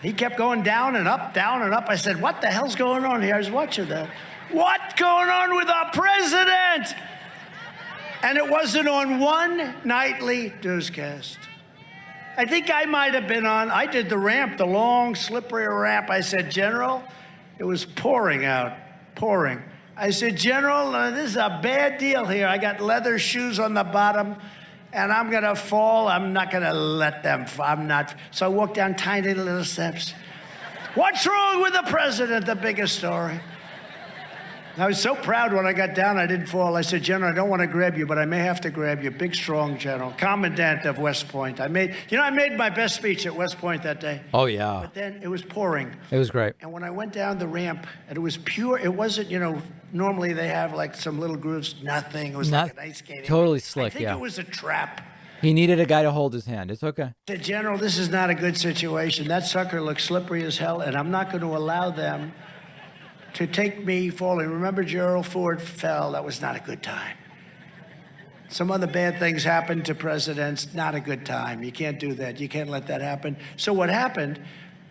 He kept going down and up, down and up. I said, what the hell's going on here? I was watching that. What's going on with our president? And it wasn't on one nightly newscast. I think I might have been on. I did the ramp, the long, slippery ramp. I said, General, it was pouring out, pouring. I said, General, this is a bad deal here. I got leather shoes on the bottom, and I'm going to fall. I'm not going to let them fall. I'm not. So I walked down tiny little steps. What's wrong with the president? The biggest story. I was so proud when I got down, I didn't fall. I said, General, I don't want to grab you, but I may have to grab you. Big, strong general, commandant of West Point. I made my best speech at West Point that day. Oh, yeah. But then it was pouring. It was great. And when I went down the ramp, and it was pure, it wasn't, normally they have like some little grooves, nothing. It was like an ice skating. Totally slick, I think yeah. it was a trap. He needed a guy to hold his hand. It's okay. I said, General, this is not a good situation. That sucker looks slippery as hell, and I'm not going to allow them to take me falling. Remember Gerald Ford fell? That was not a good time. Some other bad things happened to presidents. Not a good time. You can't do that. You can't let that happen. So what happened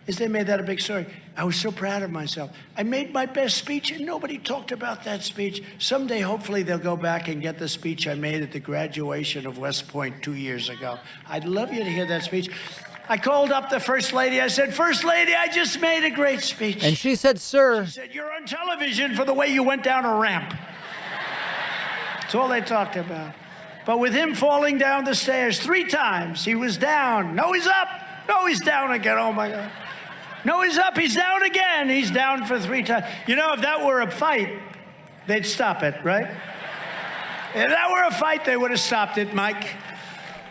is they made that a big story. I was so proud of myself. I made my best speech, and nobody talked about that speech. Someday, hopefully, they'll go back and get the speech I made at the graduation of West Point 2 years ago. I'd love you to hear that speech. I called up the First Lady. I said, First Lady, I just made a great speech. And she said, sir. She said, you're on television for the way you went down a ramp. That's all they talked about. But with him falling down the stairs 3 times, he was down. No, he's up. No, he's down again. Oh, my God. No, he's up. He's down again. He's down for 3 times. If that were a fight, they'd stop it, right? If that were a fight, they would have stopped it, Mike.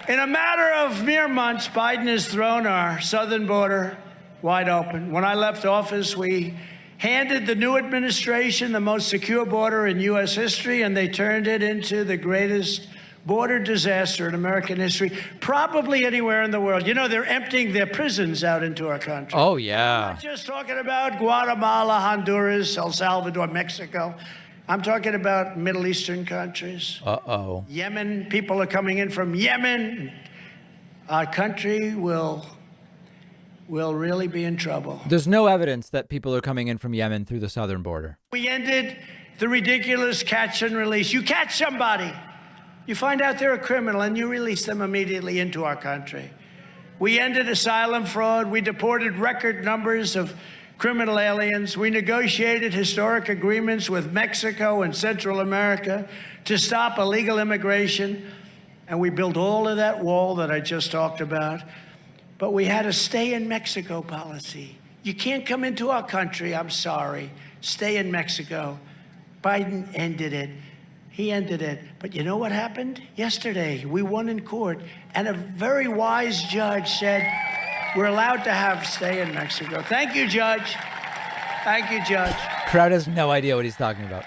In a matter of mere months, Biden has thrown our southern border wide open. When I left office, we handed the new administration the most secure border in U.S. history, and they turned it into the greatest border disaster in American history, probably anywhere in the world. You know, they're emptying their prisons out into our country. Oh, yeah. I'm not just talking about Guatemala, Honduras, El Salvador, Mexico. I'm talking about Middle Eastern countries. Uh-oh. Yemen, people are coming in from Yemen. Our country will really be in trouble. There's no evidence that people are coming in from Yemen through the southern border. We ended the ridiculous catch and release. You catch somebody, you find out they're a criminal, and you release them immediately into our country. We ended asylum fraud. We deported record numbers of criminal aliens. We negotiated historic agreements with Mexico and Central America to stop illegal immigration. And we built all of that wall that I just talked about. But we had a stay in Mexico policy. You can't come into our country, I'm sorry. Stay in Mexico. Biden ended it. He ended it. But you know what happened? Yesterday, we won in court, and a very wise judge said, we're allowed to have stay in Mexico. Thank you, Judge. Thank you, Judge. Crowd has no idea what he's talking about.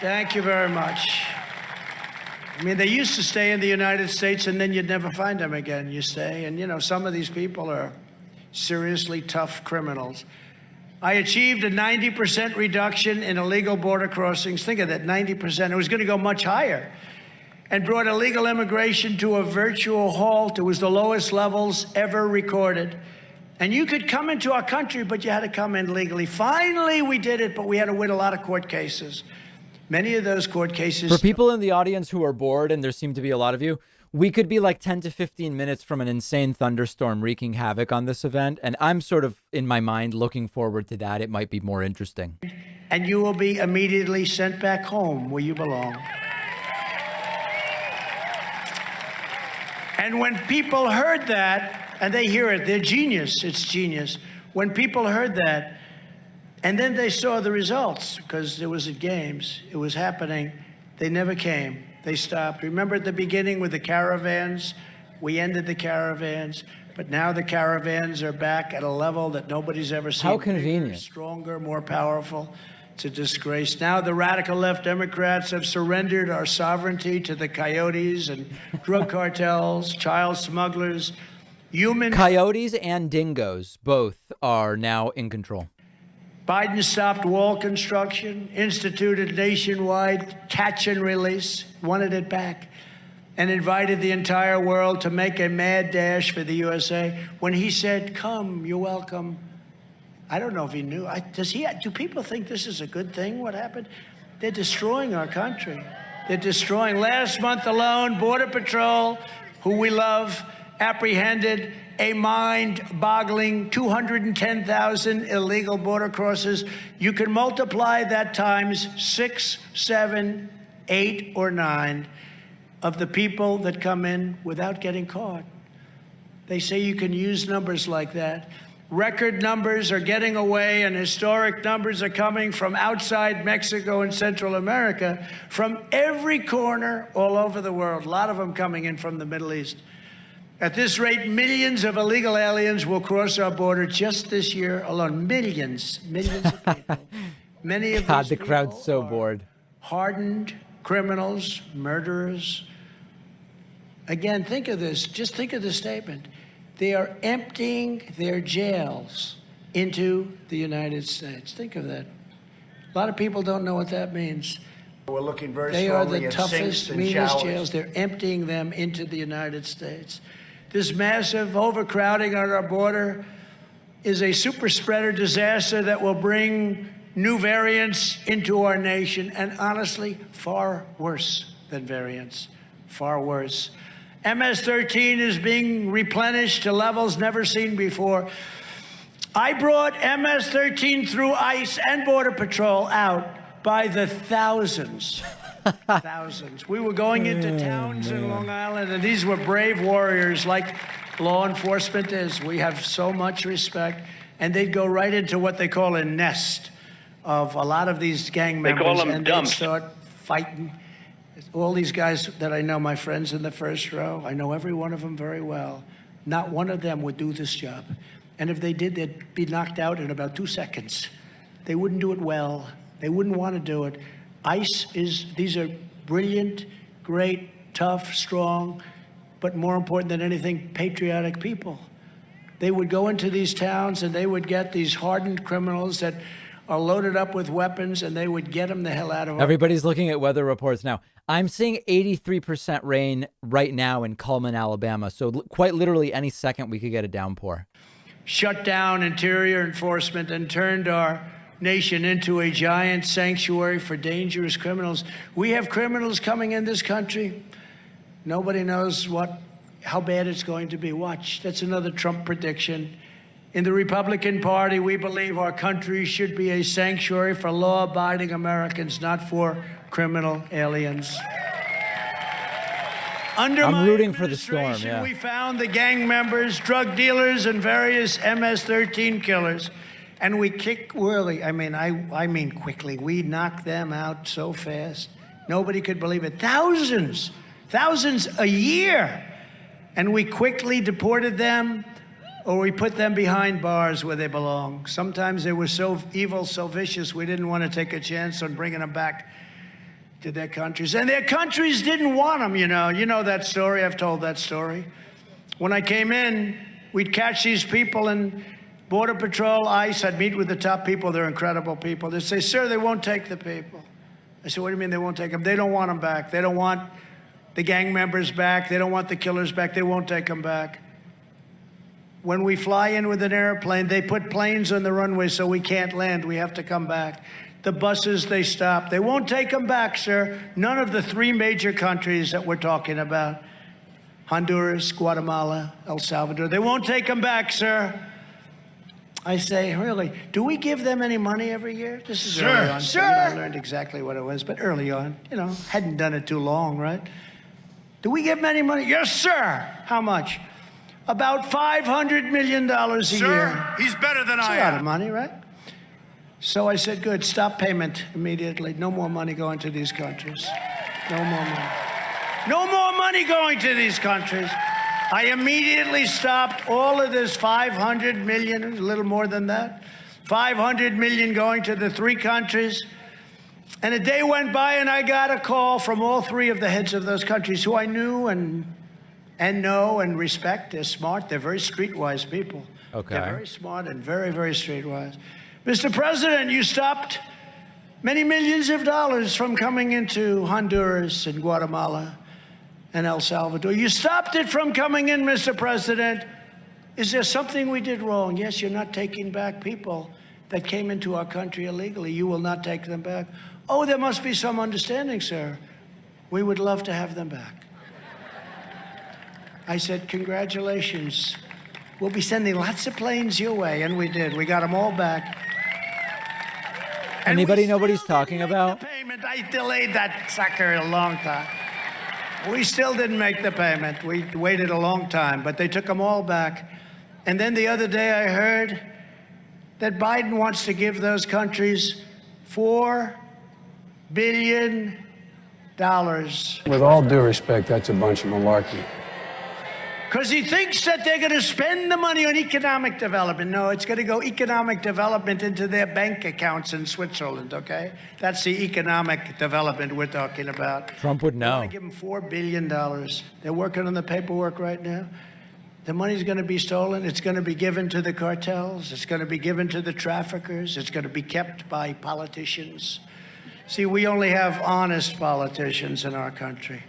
Thank you very much. I mean, they used to stay in the United States, and then you'd never find them again. You stay, and, you know, some of these people are seriously tough criminals. I achieved a 90% reduction in illegal border crossings. Think of that, 90%. It was going to go much higher. And brought illegal immigration to a virtual halt. It was the lowest levels ever recorded. And you could come into our country, but you had to come in legally. Finally, we did it, but we had to win a lot of court cases. Many of those court cases... For people in the audience who are bored, and there seem to be a lot of you, we could be like 10 to 15 minutes from an insane thunderstorm wreaking havoc on this event. And I'm sort of, in my mind, looking forward to that. It might be more interesting. And you will be immediately sent back home where you belong. And when people heard that, and they hear it, they're genius, it's genius. When people heard that, and then they saw the results, because it was at games, it was happening, they never came. They stopped. Remember at the beginning with the caravans? We ended the caravans, but now the caravans are back at a level that nobody's ever seen. How convenient. Bigger, stronger, more powerful. It's a disgrace. Now the radical left Democrats have surrendered our sovereignty to the coyotes and drug cartels, child smugglers, human... Coyotes and dingoes both are now in control. Biden stopped wall construction, instituted nationwide catch and release, wanted it back, and invited the entire world to make a mad dash for the USA. When he said, come, you're welcome, I don't know if he knew. Do people think this is a good thing, what happened? They're destroying our country. They're destroying. Last month alone, Border Patrol, who we love, apprehended a mind-boggling 210,000 illegal border crossers. You can multiply that times 6, 7, 8, or 9 of the people that come in without getting caught. They say you can use numbers like that. Record numbers are getting away, and historic numbers are coming from outside Mexico and Central America, from every corner all over the world. A lot of them coming in from the Middle East. At this rate, millions of illegal aliens will cross our border just this year alone. Millions of people. Many of God, these the crowd's people so are bored. hardened criminals, murderers. Again, think of this. Just think of the statement. They are emptying their jails into the United States. Think of that. A lot of people don't know what that means. We're looking very They are strongly the at sinks toughest, and meanest showers. jails. They're emptying them into the United States. This massive overcrowding on our border is a super spreader disaster that will bring new variants into our nation, and honestly, far worse than variants, far worse. MS-13 is being replenished to levels never seen before. I brought MS-13 through ICE and Border Patrol out by the thousands. Thousands. We were going into towns in Long Island, and these were brave warriors like law enforcement is. We have so much respect. And they'd go right into what they call a nest of a lot of these gang members. They call them and dumps. they'd start fighting. All these guys that I know, my friends in the first row, I know every one of them very well. Not one of them would do this job. And if they did, they'd be knocked out in about 2 seconds. They wouldn't do it well. They wouldn't want to do it. These are brilliant, great, tough, strong, but more important than anything, patriotic people. They would go into these towns and they would get these hardened criminals that are loaded up with weapons, and they would get them the hell out of them. Everybody's looking at weather reports now. I'm seeing 83% rain right now in Cullman, Alabama. So quite literally any second we could get a downpour. Shut down interior enforcement and turned our nation into a giant sanctuary for dangerous criminals. We have criminals coming in this country. Nobody knows how bad it's going to be. Watch, that's another Trump prediction. In the Republican Party, we believe our country should be a sanctuary for law-abiding Americans, not for criminal aliens. I'm rooting for the storm, yeah. We found the gang members, drug dealers, and various MS-13 killers. And we I mean quickly. We knocked them out so fast. Nobody could believe it. Thousands a year. And we quickly deported them, or we put them behind bars where they belong. Sometimes they were so evil, so vicious, we didn't want to take a chance on bringing them back to their countries. And their countries didn't want them, you know. You know that story. I've told that story. When I came in, we'd catch these people, and Border Patrol, ICE, I'd meet with the top people. They're incredible people. They'd say, sir, they won't take the people. I said, what do you mean they won't take them? They don't want them back. They don't want the gang members back. They don't want the killers back. They won't take them back. When we fly in with an airplane, they put planes on the runway so we can't land. We have to come back. The buses, they stop. They won't take them back, sir. None of the three major countries that we're talking about, Honduras, Guatemala, El Salvador, they won't take them back, sir. I say, really, do we give them any money every year? This is early on. Sure. I learned exactly what it was, but early on, hadn't done it too long, right? Do we give them any money? Yes, sir. How much? About $500 million a year. Sir, he's better than I am. That's a lot of money, right? So I said, good, stop payment immediately. No more money going to these countries. No more money. No more money going to these countries. I immediately stopped all of this $500 million, a little more than that, $500 million going to the three countries. And a day went by and I got a call from all three of the heads of those countries who I knew and know and respect. They're smart. They're very streetwise people. Okay. They're very smart and very, very streetwise. Mr. President, you stopped many millions of dollars from coming into Honduras and Guatemala and El Salvador. You stopped it from coming in, Mr. President. Is there something we did wrong? Yes, you're not taking back people that came into our country illegally. You will not take them back. Oh, there must be some understanding, sir. We would love to have them back. I said, congratulations. We'll be sending lots of planes your way, and we did. We got them all back. Anybody know what he's talking about? The payment. I delayed that sucker a long time. We still didn't make the payment. We waited a long time, but they took them all back. And then the other day I heard that Biden wants to give those countries $4 billion. With all due respect, that's a bunch of malarkey. Because he thinks that they're going to spend the money on economic development. No, it's going to go economic development into their bank accounts in Switzerland, okay? That's the economic development we're talking about. Trump would know. I want to give them $4 billion. They're working on the paperwork right now. The money's going to be stolen. It's going to be given to the cartels. It's going to be given to the traffickers. It's going to be kept by politicians. See, we only have honest politicians in our country,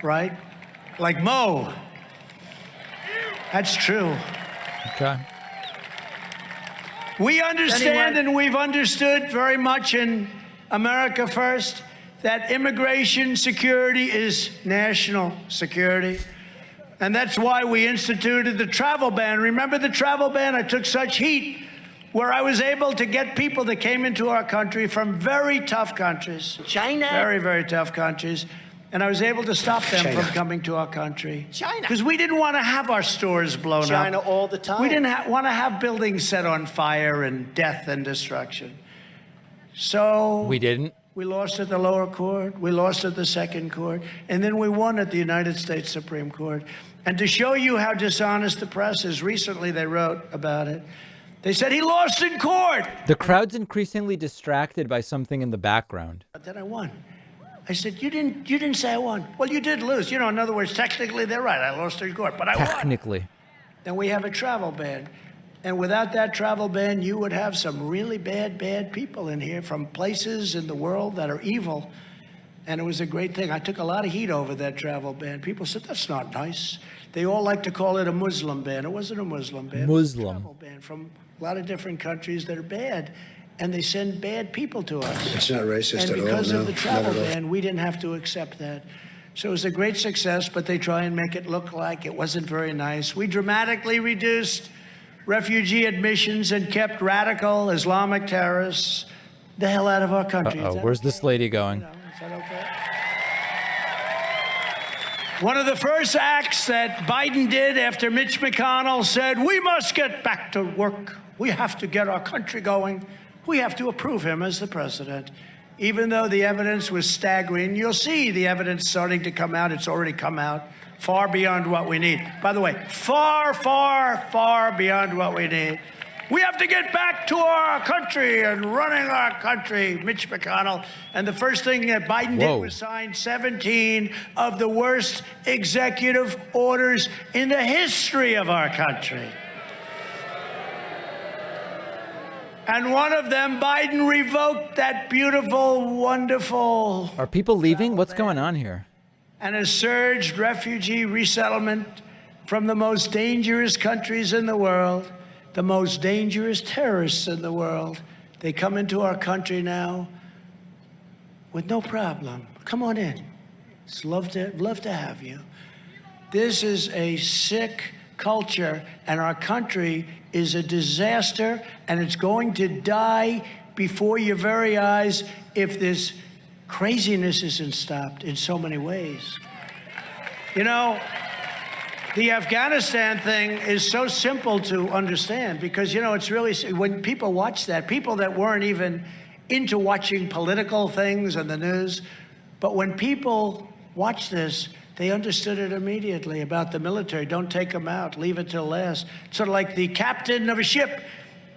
right? Like Mo. That's true. Okay. We understand, and we've understood very much in America First, that immigration security is national security. And that's why we instituted the travel ban. Remember the travel ban? I took such heat where I was able to get people that came into our country from very tough countries. China. Very, very tough countries. And I was able to stop them from coming to our country. China. Because we didn't want to have our stores blown up. China all the time. We didn't want to have buildings set on fire and death and destruction. So We didn't. we lost at the lower court. We lost at the second court. And then we won at the United States Supreme Court. And to show you how dishonest the press is, recently they wrote about it. They said he lost in court. The crowd's increasingly distracted by something in the background. But then I won. I said, you didn't say I won. Well, you did lose. In other words, technically they're right. I lost in court, but I won. Technically. Then we have a travel ban. And without that travel ban, you would have some really bad people in here from places in the world that are evil. And it was a great thing. I took a lot of heat over that travel ban. People said, that's not nice. They all like to call it a Muslim ban. It wasn't a Muslim ban. It was a travel ban from a lot of different countries that are bad. And they send bad people to us. It's not racist at all, and because no, of the travel not at all. ban, we didn't have to accept that. So it was a great success, but they try and make it look like it wasn't very nice. We dramatically reduced refugee admissions and kept radical Islamic terrorists the hell out of our country. Where's this lady going? Is that okay? One of the first acts that Biden did after Mitch McConnell said, we must get back to work. We have to get our country going. We have to approve him as the president. Even though the evidence was staggering, you'll see the evidence starting to come out. It's already come out far beyond what we need. By the way, far, far, far beyond what we need. We have to get back to our country and running our country, Mitch McConnell. And the first thing that Biden did was sign 17 of the worst executive orders in the history of our country. And one of them, Biden revoked that beautiful, wonderful... Are people leaving? What's going on here? And a surged refugee resettlement from the most dangerous countries in the world, the most dangerous terrorists in the world. They come into our country now with no problem. Come on in. It's love to have you. This is a sick culture, and our country is a disaster, and it's going to die before your very eyes if this craziness isn't stopped in so many ways. The Afghanistan thing is so simple to understand because, it's really, when people watch that, people that weren't even into watching political things and the news, but when people watch this, they understood it immediately about the military. Don't take them out. Leave it till last. Sort of like the captain of a ship.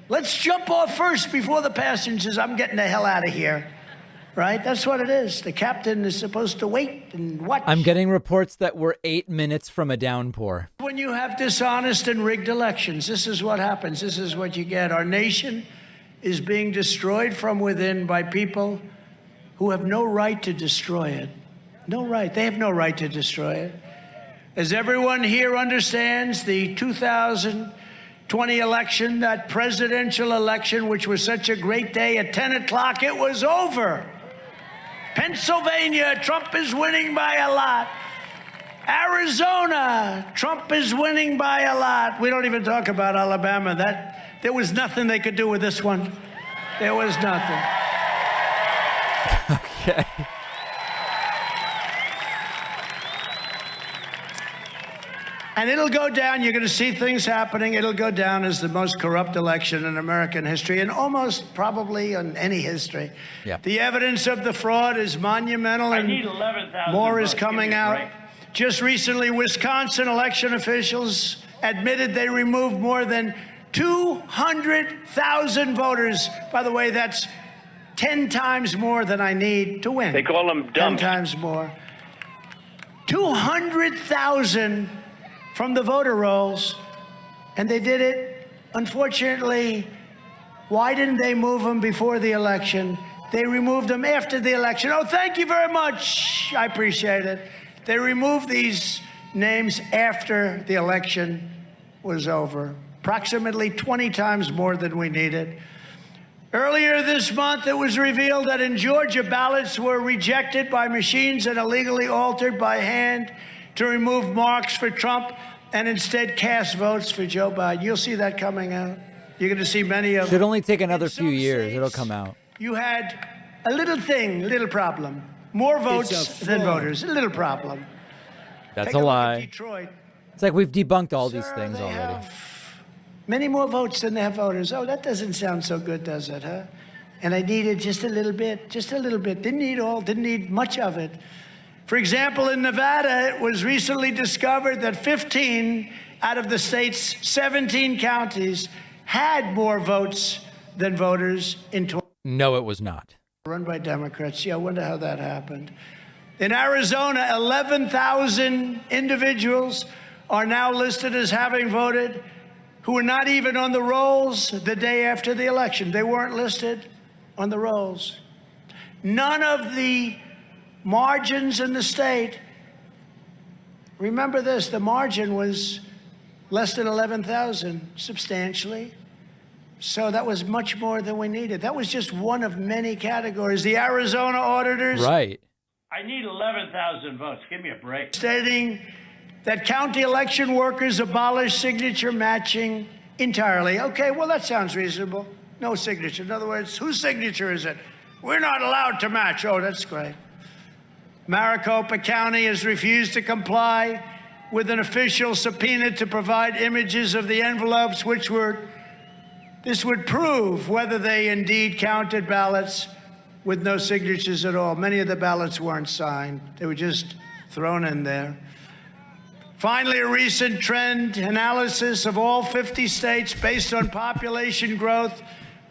Let's jump off first before the passengers. I'm getting the hell out of here. Right? That's what it is. The captain is supposed to wait and watch. I'm getting reports that we're 8 minutes from a downpour. When you have dishonest and rigged elections, this is what happens. This is what you get. Our nation is being destroyed from within by people who have no right to destroy it. No right. They have no right to destroy it. As everyone here understands, the 2020 election, that presidential election, which was such a great day at 10 o'clock, it was over. Pennsylvania, Trump is winning by a lot. Arizona, Trump is winning by a lot. We don't even talk about Alabama. There was nothing they could do with this one. There was nothing. Okay. And it'll go down. You're going to see things happening. It'll go down as the most corrupt election in American history and almost probably in any history. Yeah. The evidence of the fraud is monumental, and more is coming out. Right. Just recently, Wisconsin election officials admitted they removed more than 200,000 voters. By the way, that's 10 times more than I need to win. They call them dumb. 10 times more. 200,000 from the voter rolls, and they did it, unfortunately. Why didn't they move them before the election? They removed them after the election. Oh, thank you very much. I appreciate it. They removed these names after the election was over, approximately 20 times more than we needed. Earlier this month, it was revealed that in Georgia, ballots were rejected by machines and illegally altered by hand to remove marks for Trump and instead cast votes for Joe Biden. You'll see that coming out. You're going to see many of them. Should only take another few years. It'll come out. You had a little problem. More votes than voters. A little problem. That's Take a look at lie. Detroit. It's like we've debunked all these Sir, things they already. have many more votes than they have voters. Oh, that doesn't sound so good, does it, huh? And I needed just a little bit. Didn't need much of it. For example, in Nevada, it was recently discovered that 15 out of the state's 17 counties had more votes than voters in No, it was not. run by Democrats. Yeah, I wonder how that happened. In Arizona, 11,000 individuals are now listed as having voted who were not even on the rolls the day after the election. They weren't listed on the rolls. None of the margins in the state, remember this, the margin was less than 11,000, substantially. So that was much more than we needed. That was just one of many categories. The Arizona auditors. Right. I need 11,000 votes. Give me a break. Stating that county election workers abolish signature matching entirely. Okay, well, that sounds reasonable. No signature. In other words, whose signature is it? We're not allowed to match. Oh, that's great. Maricopa County has refused to comply with an official subpoena to provide images of the envelopes, this would prove whether they indeed counted ballots with no signatures at all. Many of the ballots weren't signed. They were just thrown in there. Finally, a recent trend analysis of all 50 states based on population growth,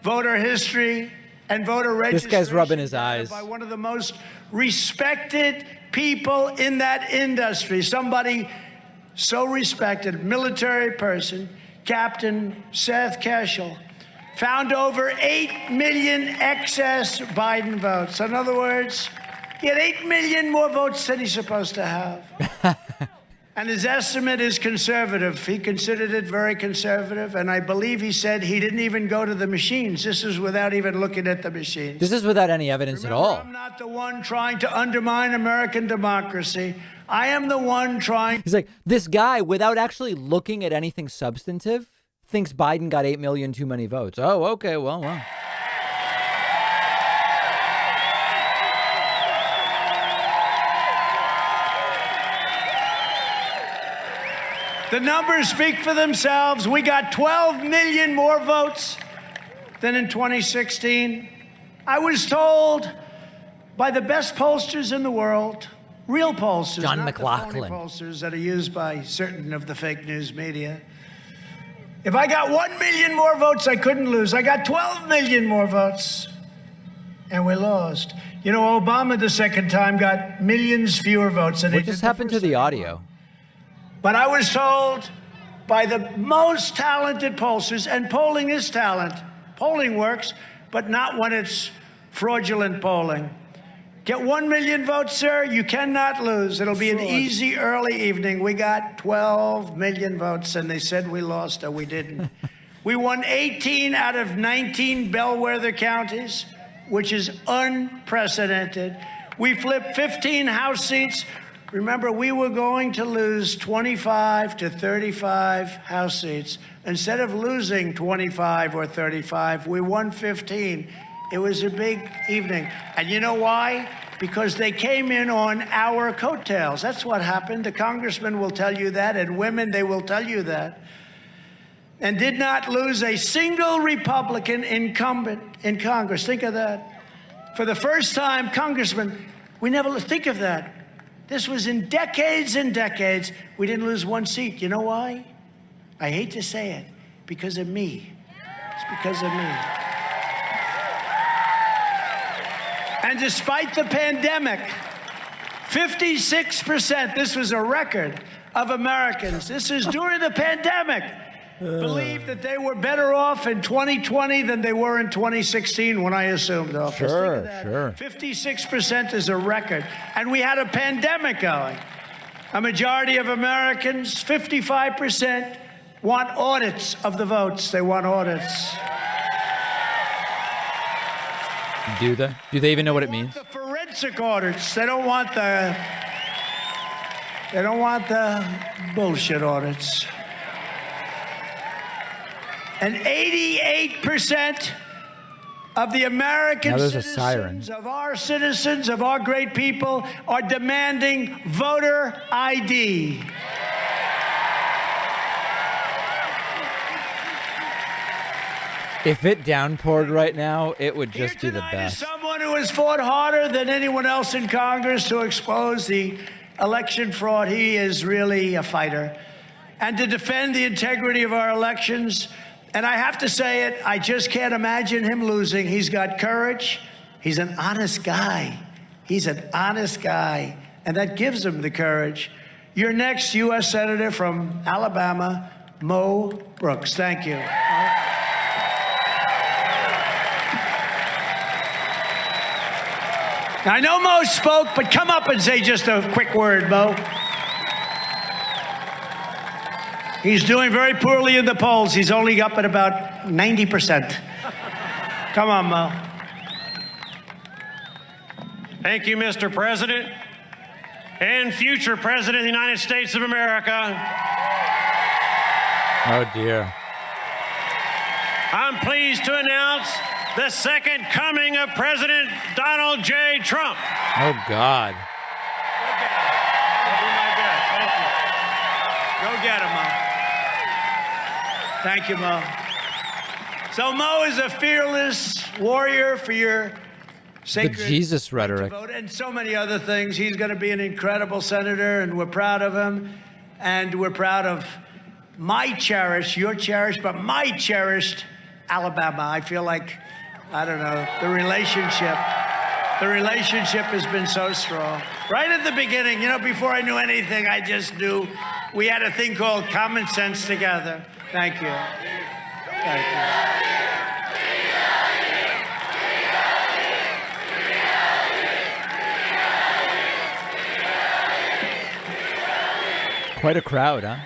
voter history, and voter registration. This guy's rubbing his eyes. By one of the most respected people in that industry, somebody so respected, military person, Captain Seth Keshel, found over 8 million excess Biden votes. In other words, he had 8 million more votes than he's supposed to have. And his estimate is conservative. He considered it very conservative. And I believe he said he didn't even go to the machines. This is without even looking at the machines. This is without any evidence Remember, at all. I'm not the one trying to undermine American democracy. I am the one trying. He's like, this guy, without actually looking at anything substantive, thinks Biden got 8 million too many votes. Oh, okay, well. The numbers speak for themselves. We got 12 million more votes than in 2016. I was told by the best pollsters in the world, real pollsters, John not McLaughlin. the phony pollsters that are used by certain of the fake news media. If I got 1 million more votes, I couldn't lose. I got 12 million more votes, and we lost. You know, Obama the second time got millions fewer votes than he What did just the happened to first the time. audio? But I was told by the most talented pollsters, and polling is talent. Polling works, but not when it's fraudulent polling. Get 1 million votes, sir, you cannot lose. It'll be an easy early evening. We got 12 million votes, and they said we lost, or we didn't. We won 18 out of 19 bellwether counties, which is unprecedented. We flipped 15 House seats. Remember, we were going to lose 25 to 35 House seats. Instead of losing 25 or 35, we won 15. It was a big evening. And you know why? Because they came in on our coattails. That's what happened. The congressmen will tell you that, and women, they will tell you that. And did not lose a single Republican incumbent in Congress. Think of that. For the first time, congressmen, we never think of that. This was in decades and decades. We didn't lose one seat. You know why? I hate to say it. Because of me. It's because of me. And despite the pandemic, 56%, this was a record, of Americans, this is during the pandemic, believe that they were better off in 2020 than they were in 2016 when I assumed office. Sure, Think of that. sure. 56% is a record. And we had a pandemic going. A majority of Americans, 55%, want audits of the votes. They want audits. Do they? Do they even know what it means? The forensic audits. They don't want the bullshit audits. And 88% of the American Now there's a siren. citizens, of our great people, are demanding voter ID. If it downpoured right now, it would just be the Here tonight is best. someone who has fought harder than anyone else in Congress to expose the election fraud. He is really a fighter. And to defend the integrity of our elections, And I have to say it, I just can't imagine him losing. He's got courage. He's an honest guy. He's an honest guy. And that gives him the courage. Your next U.S. Senator from Alabama, Mo Brooks. Thank you. Now, I know Mo spoke, but come up and say just a quick word, Mo. He's doing very poorly in the polls. He's only up at about 90%. Come on, Mo. Thank you, Mr. President, and future President of the United States of America. Oh, dear. I'm pleased to announce the second coming of President Donald J. Trump. Oh, God. Go get him, Mo. Thank you, Mo. So Mo is a fearless warrior for your sacred The Jesus right to rhetoric. vote, and so many other things. He's going to be an incredible senator, and we're proud of him. And we're proud of my cherished, your cherished, but my cherished Alabama. I feel like, I don't know, the relationship has been so strong. Right at the beginning, you know, before I knew anything, I just knew we had a thing called common sense together. Thank you. Thank you. Quite a crowd, huh?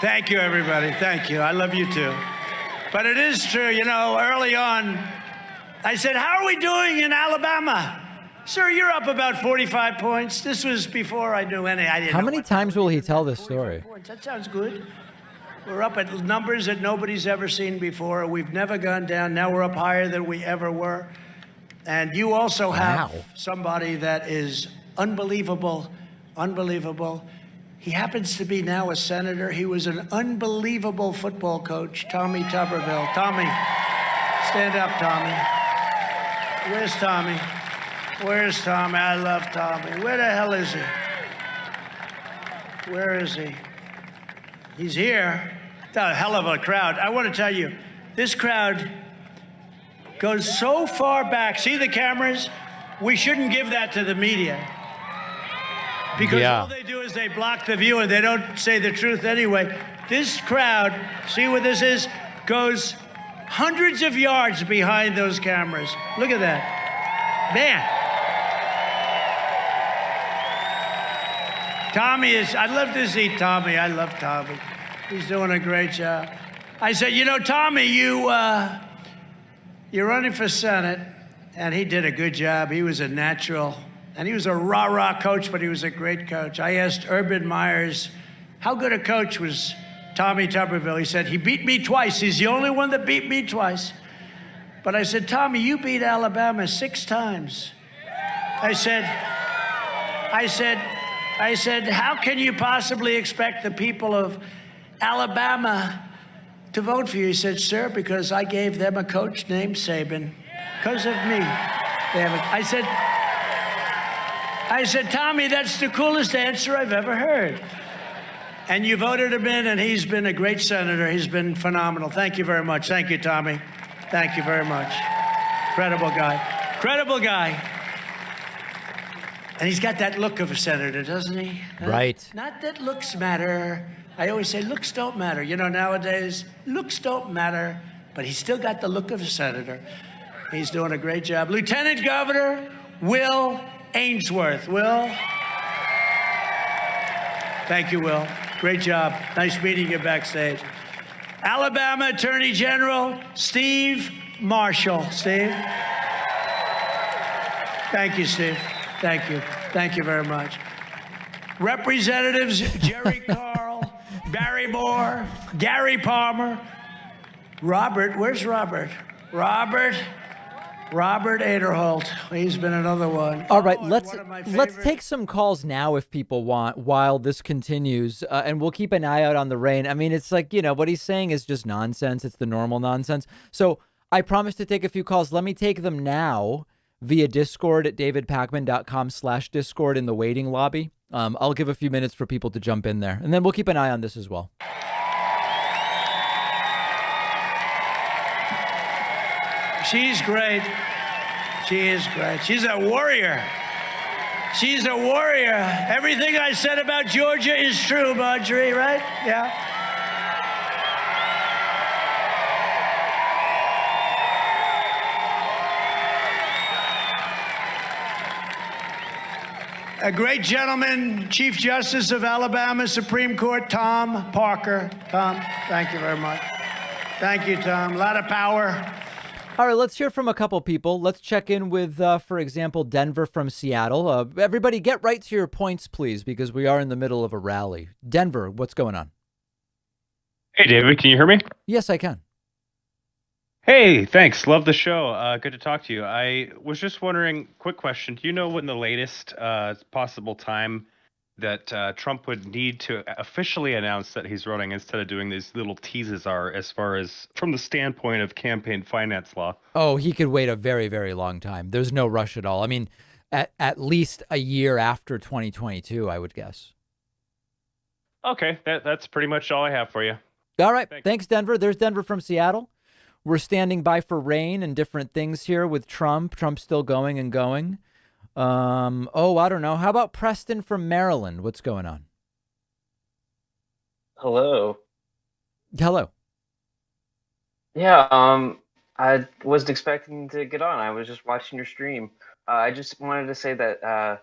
Thank you, everybody. Thank you. I love you, too. But it is true, you know, early on, I said, how are we doing in Alabama? Sir, you're up about 45 points. This was before I knew any. I didn't How know many what times will he tell this 45 story? points. That sounds good. We're up at numbers that nobody's ever seen before. We've never gone down. Now we're up higher than we ever were. And you also have Wow. somebody that is unbelievable, unbelievable. He happens to be now a senator. He was an unbelievable football coach, Tommy Tuberville. Tommy, stand up, Tommy. Where's Tommy? Where's Tommy? I love Tommy. Where the hell is he? Where is he? He's here. It's a hell of a crowd. I want to tell you, this crowd goes so far back. See the cameras? We shouldn't give that to the media. Because all they do is they block the view and they don't say the truth anyway. This crowd, see what this is? Goes hundreds of yards behind those cameras. Look at that. Man. Tommy is, I'd love to see Tommy. I love Tommy. He's doing a great job. I said, you know, Tommy, you're running for Senate, and he did a good job. He was a natural, and he was a rah-rah coach, but he was a great coach. I asked Urban Myers, how good a coach was Tommy Tuberville? He said, he beat me twice. He's the only one that beat me twice. But I said, Tommy, you beat Alabama 6 times. I said, how can you possibly expect the people of Alabama to vote for you? He said, sir, because I gave them a coach named Saban. Because of me. I said, Tommy, that's the coolest answer I've ever heard. And you voted him in, and he's been a great senator. He's been phenomenal. Thank you very much. Thank you, Tommy. Thank you very much. Credible guy. Credible guy. And he's got that look of a senator, doesn't he? Right. Not that looks matter. I always say looks don't matter. You know, nowadays, looks don't matter. But he's still got the look of a senator. He's doing a great job. Lieutenant Governor Will Ainsworth. Will? Thank you, Will. Great job. Nice meeting you backstage. Alabama Attorney General Steve Marshall. Steve? Thank you, Steve. Thank you. Thank you very much. Representatives Jerry Carl, Barry Moore, Gary Palmer, Robert. Where's Robert? Robert Aderholt. He's been another one. All right, Oh, let's one of my let's favorite- take some calls now if people want while this continues, and we'll keep an eye out on the rain. I mean, it's like, you know, what he's saying is just nonsense. It's the normal nonsense. So I promised to take a few calls. Let me take them now via Discord at davidpakman.com/Discord in the waiting lobby. I'll give a few minutes for people to jump in there, and then we'll keep an eye on this as well. She's great. She is great. She's a warrior. She's a warrior. Everything I said about Georgia is true, Marjorie, right? Yeah. A great gentleman, Chief Justice of Alabama Supreme Court, Tom Parker. Tom, thank you very much. Thank you, Tom. A lot of power. All right, let's hear from a couple people. Let's check in with, for example, Denver from Seattle. Everybody get right to your points, please, because we are in the middle of a rally. Denver, what's going on? Hey, David, can you hear me? Yes, I can. Hey, thanks. Love the show. Good to talk to you. I was just wondering, quick question. Do you know when the latest possible time that Trump would need to officially announce that he's running instead of doing these little teases are, as far as from the standpoint of campaign finance law? Oh, he could wait a very, very long time. There's no rush at all. I mean, at least a year after 2022, I would guess. Okay, that's pretty much all I have for you. All right. Thanks, Denver. There's Denver from Seattle. We're standing by for rain and different things here with Trump. Trump's still going and going. I don't know. How about Preston from Maryland? What's going on? Hello. Hello. Yeah, I wasn't expecting to get on. I was just watching your stream. I just wanted to say that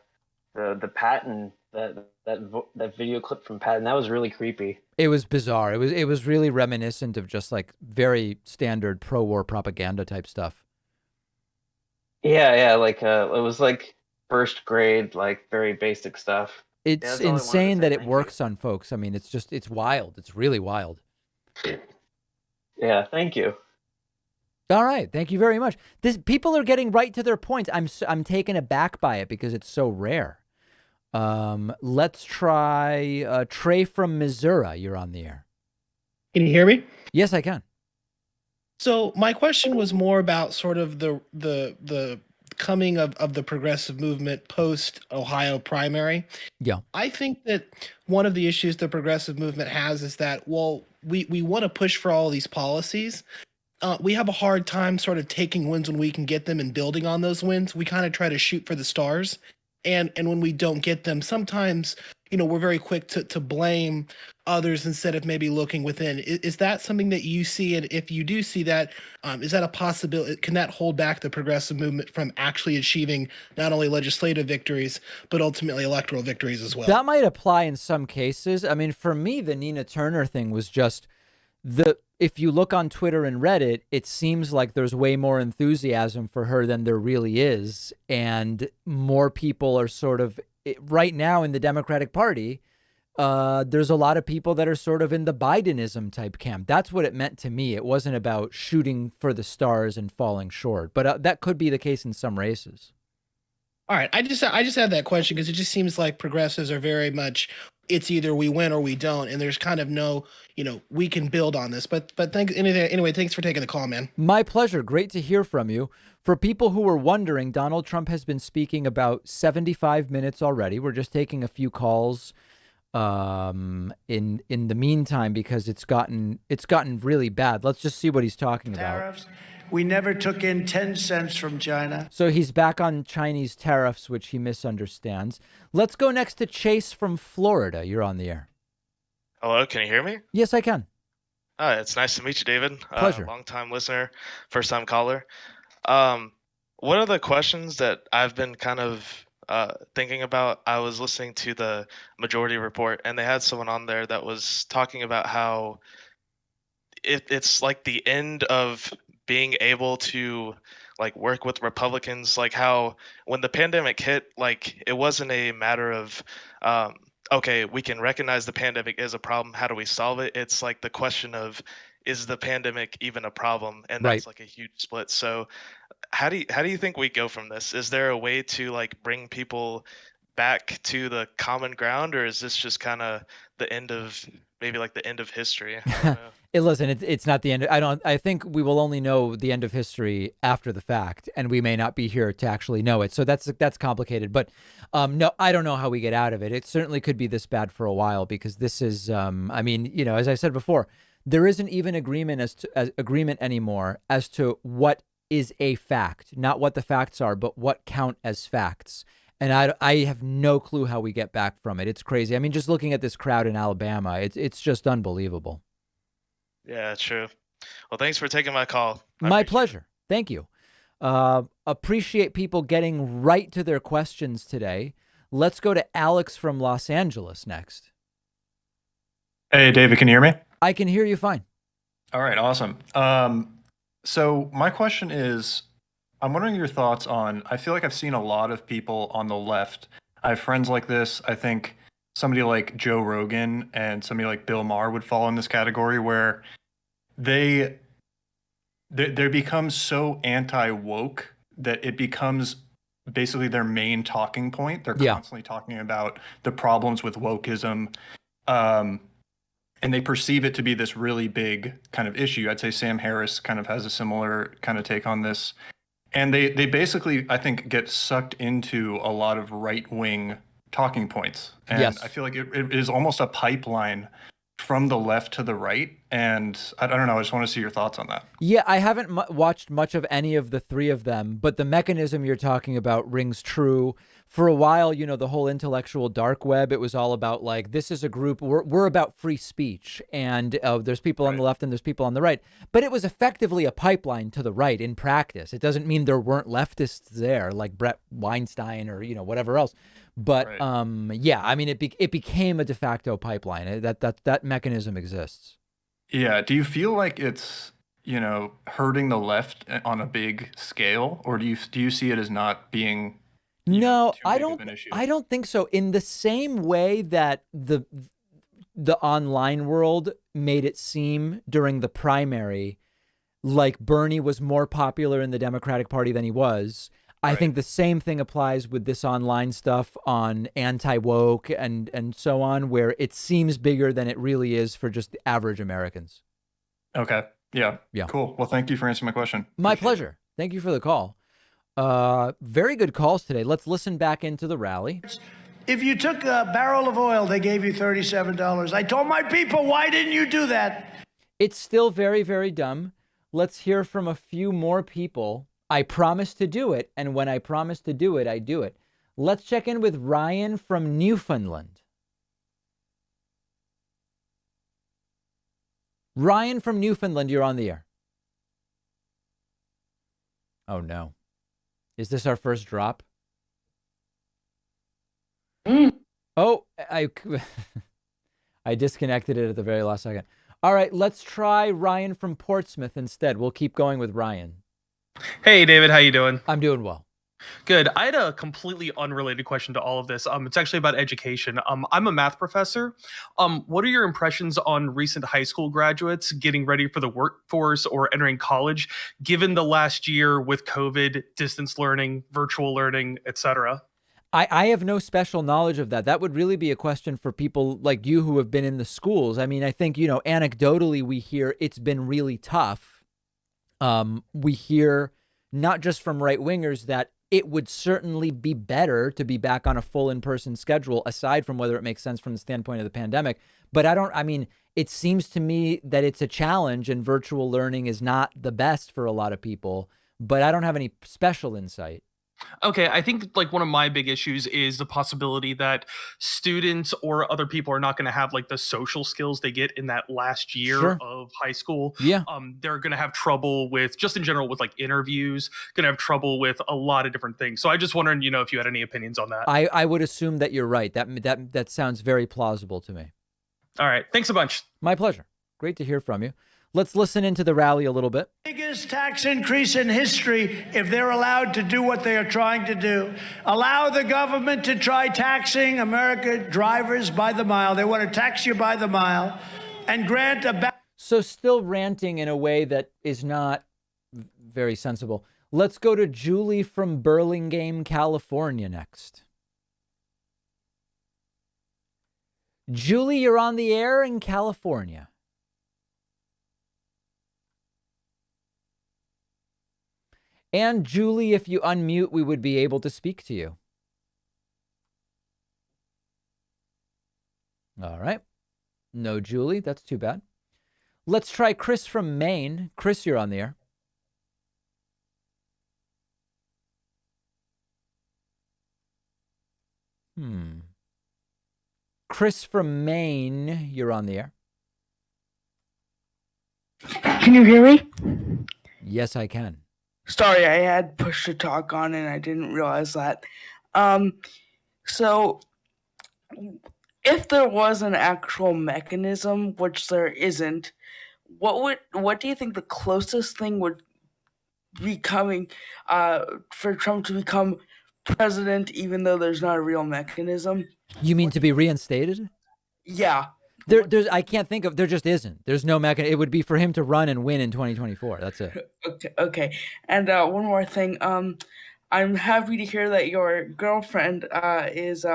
the Patton, that video clip from Patton, that was really creepy. It was bizarre. It was really reminiscent of just like very standard pro-war propaganda type stuff. Yeah, like it was like first grade, like very basic stuff. It's Yeah, insane that it thank works on folks. I mean, it's wild. It's really wild. Yeah, thank you. All right. Thank you very much. People are getting right to their points. I'm taken aback by it because it's so rare. Let's try Trey from Missouri. You're on the air. Can you hear me? Yes, I can. So my question was more about sort of the coming of the progressive movement post Ohio primary. Yeah. I think that one of the issues the progressive movement has is that, well, we want to push for all these policies. We have a hard time sort of taking wins when we can get them and building on those wins. We kind of try to shoot for the stars. And when we don't get them, sometimes, we're very quick to blame others instead of maybe looking within. Is that something that you see? And if you do see that, is that a possibility? Can that hold back the progressive movement from actually achieving not only legislative victories, but ultimately electoral victories as well? That might apply in some cases. I mean, for me, the Nina Turner thing was just if you look on Twitter and Reddit, it seems like there's way more enthusiasm for her than there really is. And more people are sort of right now in the Democratic Party. There's a lot of people that are sort of in the Bidenism type camp. That's what it meant to me. It wasn't about shooting for the stars and falling short, but that could be the case in some races. All right. I just had that question because it just seems like progressives are very much, it's either we win or we don't. And there's kind of no, we can build on this. But anyway, thanks for taking the call, man. My pleasure. Great to hear from you. For people who were wondering, Donald Trump has been speaking about 75 minutes already. We're just taking a few calls in the meantime because it's gotten really bad. Let's just see what he's talking about. Tariffs. We never took in 10 cents from China. So he's back on Chinese tariffs, which he misunderstands. Let's go next to Chase from Florida. You're on the air. Hello, can you hear me? Yes, I can. It's nice to meet you, David. Pleasure. Long-time listener, first-time caller. One of the questions that I've been kind of thinking about, I was listening to the Majority Report, and they had someone on there that was talking about how it's like the end of being able to like work with Republicans, like how when the pandemic hit, like it wasn't a matter of okay, we can recognize the pandemic is a problem, how do we solve it? It's like the question of, is the pandemic even a problem? And that's like a huge split. So how do you think we go from this? Is there a way to like bring people back to the common ground, or is this just kind of the end of maybe like the end of history? I don't know. Listen, it's not the end. I think we will only know the end of history after the fact, and we may not be here to actually know it. So that's complicated. But no, I don't know how we get out of it. It certainly could be this bad for a while because this is, I mean, as I said before, there isn't even agreement anymore as to what is a fact, not what the facts are, but what count as facts. And I have no clue how we get back from it. It's crazy. I mean, just looking at this crowd in Alabama, it's just unbelievable. Yeah, true. Well, thanks for taking my call. My pleasure. Thank you. Appreciate people getting right to their questions today. Let's go to Alex from Los Angeles next. Hey, David, can you hear me? I can hear you fine. All right, awesome. So my question is, I'm wondering your thoughts on, I feel like I've seen a lot of people on the left. I have friends like this. I think somebody like Joe Rogan and somebody like Bill Maher would fall in this category where they become so anti-woke that it becomes basically their main talking point. They're constantly talking about the problems with wokeism. And they perceive it to be this really big kind of issue. I'd say Sam Harris kind of has a similar kind of take on this. And they basically, I think, get sucked into a lot of right-wing talking points. And I feel like it is almost a pipeline from the left to the right. And I don't know, I just want to see your thoughts on that. Yeah, I haven't watched much of any of the three of them, but the mechanism you're talking about rings true. For a while, you know, the whole intellectual dark web, it was all about like, this is a group, we're about free speech, and there's people on the left and there's people on the right. But it was effectively a pipeline to the right in practice. It doesn't mean there weren't leftists there, like Brett Weinstein or, you know, whatever else. But yeah, I mean, it became a de facto pipeline. That mechanism exists. Yeah. Do you feel like it's, you know, hurting the left on a big scale, or do you see it as not being? No, I don't think so. In the same way that the online world made it seem during the primary like Bernie was more popular in the Democratic Party than he was. I think the same thing applies with this online stuff on anti-woke and so on, where it seems bigger than it really is for just the average Americans. Okay. Yeah. Cool. Well, thank you for answering my question. My pleasure. Thank you for the call. Very good calls today. Let's listen back into the rally. If you took a barrel of oil, they gave you $37. I told my people, why didn't you do that? It's still very, very dumb. Let's hear from a few more people. I promise to do it, and when I promise to do it, I do it. Let's check in with Ryan from Newfoundland. Ryan from Newfoundland, you're on the air. Oh, no. Is this our first drop? Oh, I disconnected it at the very last second. All right, let's try Ryan from Portsmouth instead. We'll keep going with Ryan. Hey, David, how you doing? I'm doing well. Good. I had a completely unrelated question to all of this. It's actually about education. I'm a math professor. What are your impressions on recent high school graduates getting ready for the workforce or entering college, given the last year with COVID, distance learning, virtual learning, etc.? I have no special knowledge of that. That would really be a question for people like you who have been in the schools. I mean, I think, you know, anecdotally, we hear it's been really tough. We hear not just from right wingers that it would certainly be better to be back on a full in-person schedule, aside from whether it makes sense from the standpoint of the pandemic. But I mean, it seems to me that it's a challenge and virtual learning is not the best for a lot of people, but I don't have any special insight. Okay, I think like one of my big issues is the possibility that students or other people are not going to have like the social skills they get in that last year of high school. Yeah. They're going to have trouble with just in general with like interviews, going to have trouble with a lot of different things. So I just wondering, you know, if you had any opinions on that. I would assume that you're right. That sounds very plausible to me. All right. Thanks a bunch. My pleasure. Great to hear from you. Let's listen into the rally a little bit. Biggest tax increase in history if they're allowed to do what they are trying to do. Allow the government to try taxing America drivers by the mile. They want to tax you by the mile and grant a... So still ranting in a way that is not very sensible. Let's go to Julie from Burlingame, California next. Julie, you're on the air in California. And Julie, if you unmute, we would be able to speak to you. All right. No, Julie, that's too bad. Let's try Chris from Maine. Chris, you're on the air. Chris from Maine, you're on the air. Can you hear me? Yes, I can. Sorry, I had push to talk on and I didn't realize that. So if there was an actual mechanism, which there isn't, what do you think the closest thing would be coming for Trump to become president, even though there's not a real mechanism? You mean to be reinstated? Yeah. There's I can't think of, there just isn't. There's no mechanism. It would be for him to run and win in 2024. That's it. Okay. And one more thing. I'm happy to hear that your girlfriend is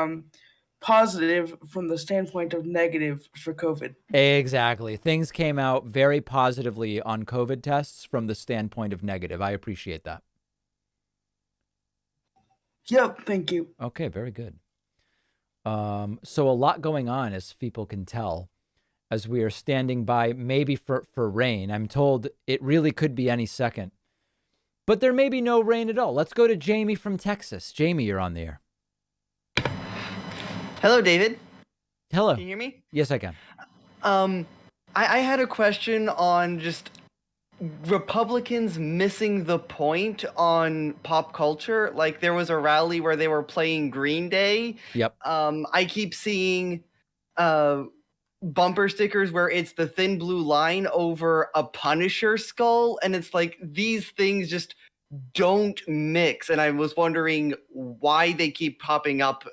positive from the standpoint of negative for COVID. Exactly. Things came out very positively on COVID tests from the standpoint of negative. I appreciate that. Yep, thank you. Okay, very good. So a lot going on, as people can tell, as we are standing by maybe for rain. I'm told it really could be any second. But there may be no rain at all. Let's go to Jamie from Texas. Jamie, you're on the air. Hello, David. Hello. Can you hear me? Yes, I can. I had a question on just Republicans missing the point on pop culture. Like, there was a rally where they were playing Green Day. Yep. I keep seeing bumper stickers where it's the thin blue line over a Punisher skull, and it's like these things just don't mix, and I was wondering why they keep popping up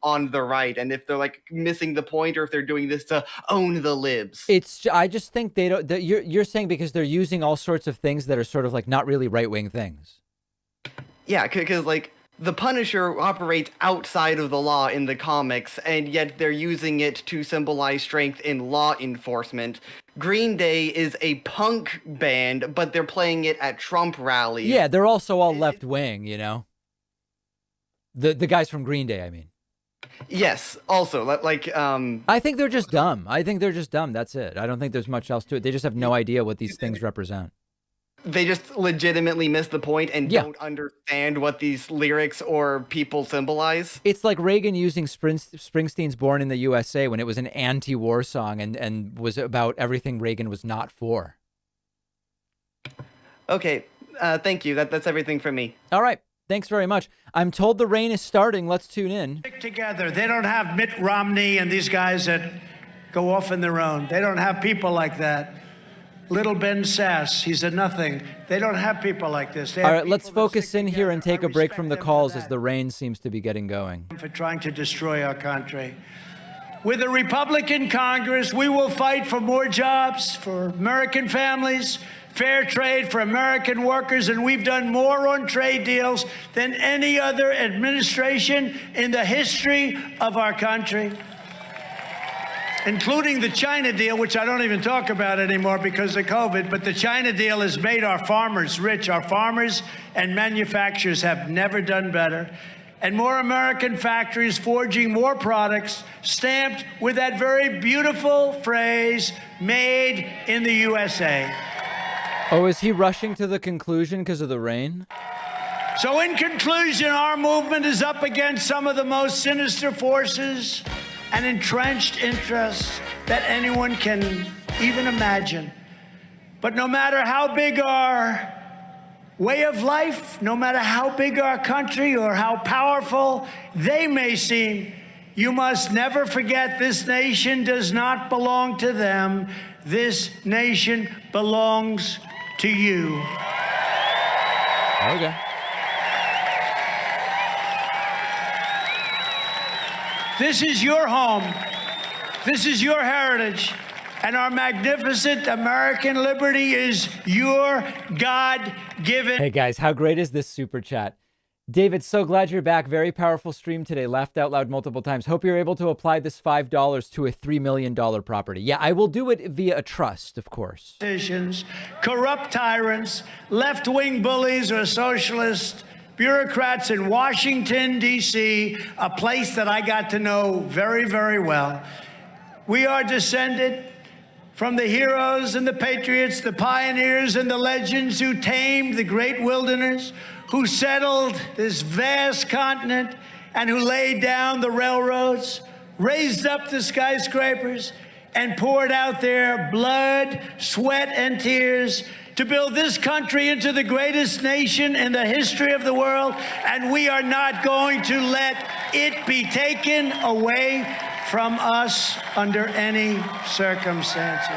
on the right, and if they're like missing the point, or if they're doing this to own the libs. I just think they don't. You're saying because they're using all sorts of things that are sort of like not really right-wing things. Yeah, because like the Punisher operates outside of the law in the comics, and yet they're using it to symbolize strength in law enforcement. Green Day is a punk band, but they're playing it at Trump rallies. Yeah, they're also all left-wing, you know? The guys from Green Day, I mean. Yes, also, like... I think they're just dumb. That's it. I don't think there's much else to it. They just have no idea what these things represent. They just legitimately miss the point and don't understand what these lyrics or people symbolize. It's like Reagan using Springsteen's Born in the USA when it was an anti-war song and was about everything Reagan was not for. Okay, thank you. That's everything from me. All right. Thanks very much. I'm told the rain is starting. Let's tune in. Stick together. They don't have Mitt Romney and these guys that go off on their own. They don't have people like that. Little Ben Sass, he's a nothing. They don't have people like this. All right, let's focus in here and take a break from the calls as the rain seems to be getting going. For trying to destroy our country. With a Republican Congress, we will fight for more jobs for American families, fair trade for American workers, and we've done more on trade deals than any other administration in the history of our country, including the China deal, which I don't even talk about anymore because of COVID, but the China deal has made our farmers rich. Our farmers and manufacturers have never done better. And more American factories forging more products stamped with that very beautiful phrase, made in the USA. Oh, is he rushing to the conclusion because of the rain? So in conclusion, our movement is up against some of the most sinister forces and entrenched interests that anyone can even imagine. But no matter how big our way of life, no matter how big our country or how powerful they may seem, you must never forget this nation does not belong to them. This nation belongs to you. Okay. This is your home. This is your heritage. And our magnificent American liberty is your God-given. Hey guys, how great is this super chat? David, so glad you're back. Very powerful stream today. Laughed out loud multiple times. Hope you're able to apply this $5 to a $3 million property. Yeah, I will do it via a trust, of course. Corrupt tyrants, left-wing bullies or socialists, bureaucrats in Washington, D.C., a place that I got to know very, very well. We are descended from the heroes and the patriots, the pioneers and the legends who tamed the great wilderness, who settled this vast continent and who laid down the railroads, raised up the skyscrapers, and poured out their blood, sweat, and tears to build this country into the greatest nation in the history of the world, and we are not going to let it be taken away from us under any circumstances.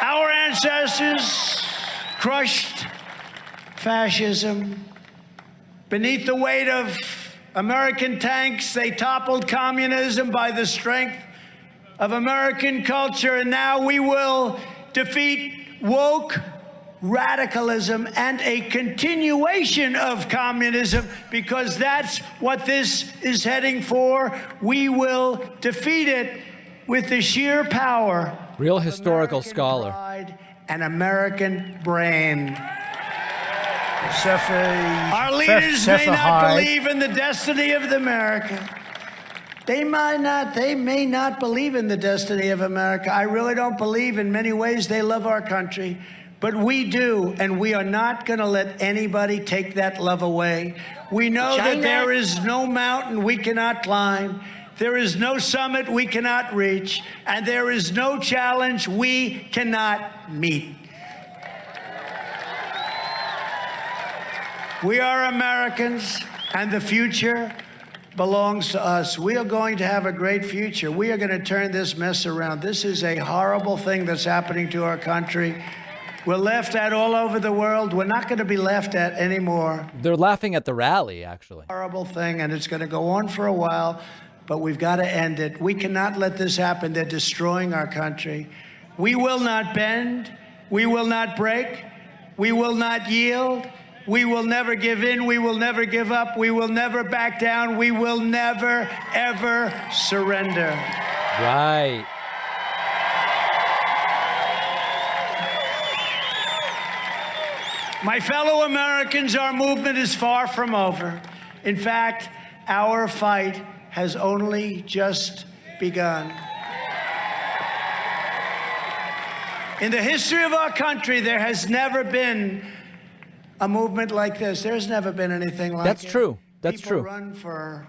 Our ancestors crushed fascism. Beneath the weight of American tanks, they toppled communism by the strength of American culture, and now we will defeat woke radicalism and a continuation of communism, because that's what this is heading for. We will defeat it with the sheer power, real historical scholar, pride, and American brain. Our leaders may not believe in the destiny of America. They may not believe in the destiny of America. I really don't believe. In many ways they love our country, but we do, and we are not going to let anybody take that love away. We know that there is no mountain we cannot climb, there is no summit we cannot reach, and there is no challenge we cannot meet. We are Americans, and the future belongs to us. We are going to have a great future. We are going to turn this mess around. This is a horrible thing that's happening to our country. We're laughed at all over the world. We're not going to be laughed at anymore. They're laughing at the rally, actually. Horrible thing, and it's going to go on for a while, but we've got to end it. We cannot let this happen. They're destroying our country. We will not bend. We will not break. We will not yield. We will never give in. We will never give up. We will never back down. We will never, ever surrender. Right. My fellow Americans, our movement is far from over. In fact, our fight has only just begun. In the history of our country, there has never been a movement like this. There's never been anything like it. That's true. That's true. true. People run for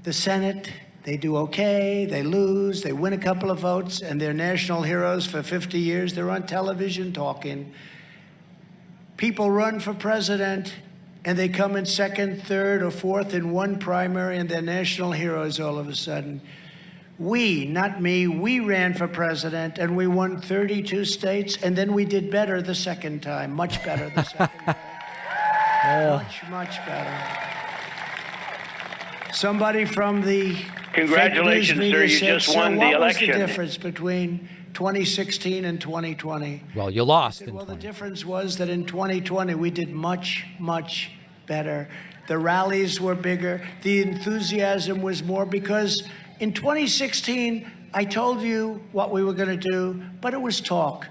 the Senate. They do okay. They lose. They win a couple of votes, and they're national heroes for 50 years. They're on television talking. People run for president, and they come in second, third, or fourth in one primary, and they're national heroes all of a sudden. We, not me, we ran for president, and we won 32 states, and then we did better the second time, much better the second time. Much better. Somebody from the Congratulations, fake news sir, media you said, just won the what election. was the difference between 2016 and 2020? Well, you lost. Well, the difference was that in 2020, we did much, much better. The rallies were bigger. The enthusiasm was more, because in 2016, I told you what we were going to do, but it was talk.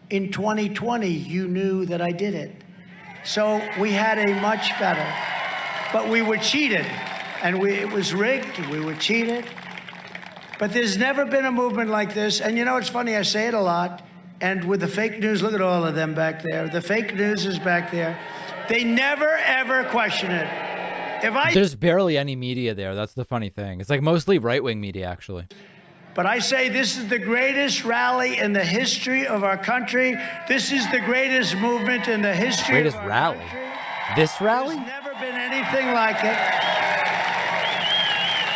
In 2020, you knew that I did it. So we had a much better, but we were cheated, and it was rigged. We were cheated. But there's never been a movement like this. And you know, it's funny, I say it a lot, and with the fake news, look at all of them back there. The fake news is back there. They never, ever question it. There's barely any media there. That's the funny thing. It's like mostly right-wing media, actually. But I say this is the greatest rally in the history of our country. This is the greatest movement in the history Greatest of our rally? country. This rally? There's never been anything like it.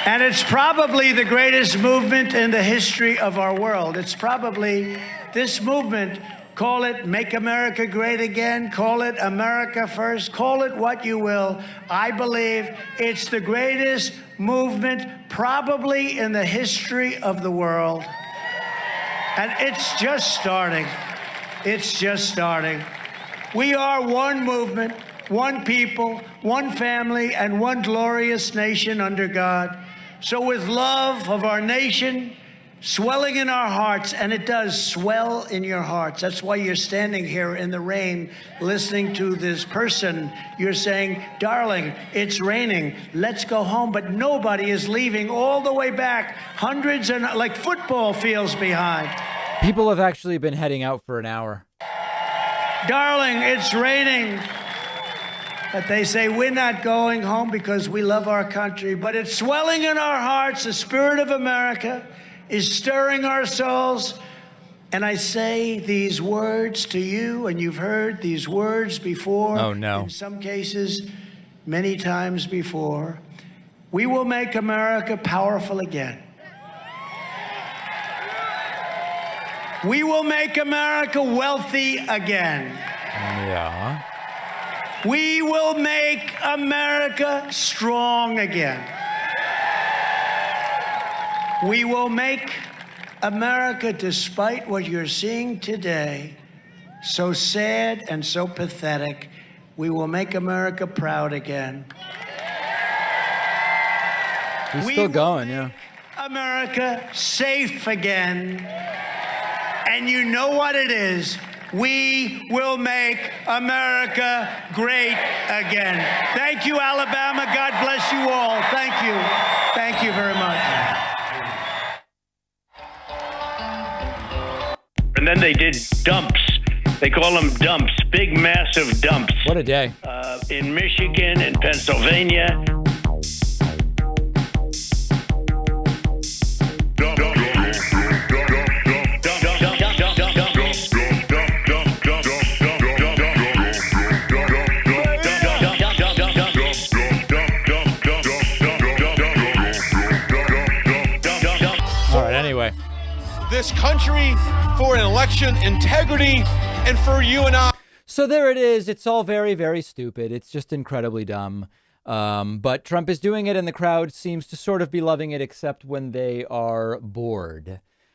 And it's probably the greatest movement in the history of our world. It's probably this movement. Call it Make America Great Again, call it America First, call it what you will. I believe it's the greatest movement probably in the history of the world. And it's just starting. It's just starting. We are one movement, one people, one family, and one glorious nation under God. So with love of our nation swelling in our hearts, and it does swell in your hearts. That's why you're standing here in the rain listening to this person. You're saying, darling, it's raining. Let's go home. But nobody is leaving all the way back. Hundreds and like football fields behind. People have actually been heading out for an hour. Darling, it's raining. But they say we're not going home because we love our country, but it's swelling in our hearts. The spirit of America is stirring our souls. And I say these words to you, and you've heard these words before. Oh, no. In some cases, many times before. We will make America powerful again. We will make America wealthy again. Yeah. We will make America strong again. We will make America, despite what you're seeing today, so sad and so pathetic, we will make America proud again. He's still going, yeah. America safe again. And you know what it is. We will make America great again. Thank you, Alabama. God bless you all. Thank you. Thank you very much. And then they did dumps. They call them dumps, big, massive dumps. What a day. In Michigan, in Pennsylvania. All right, anyway. This country for an election integrity and for you and I. So there it is. It's all very, very stupid. It's just incredibly dumb. But Trump is doing it, and the crowd seems to sort of be loving it, except when they are bored.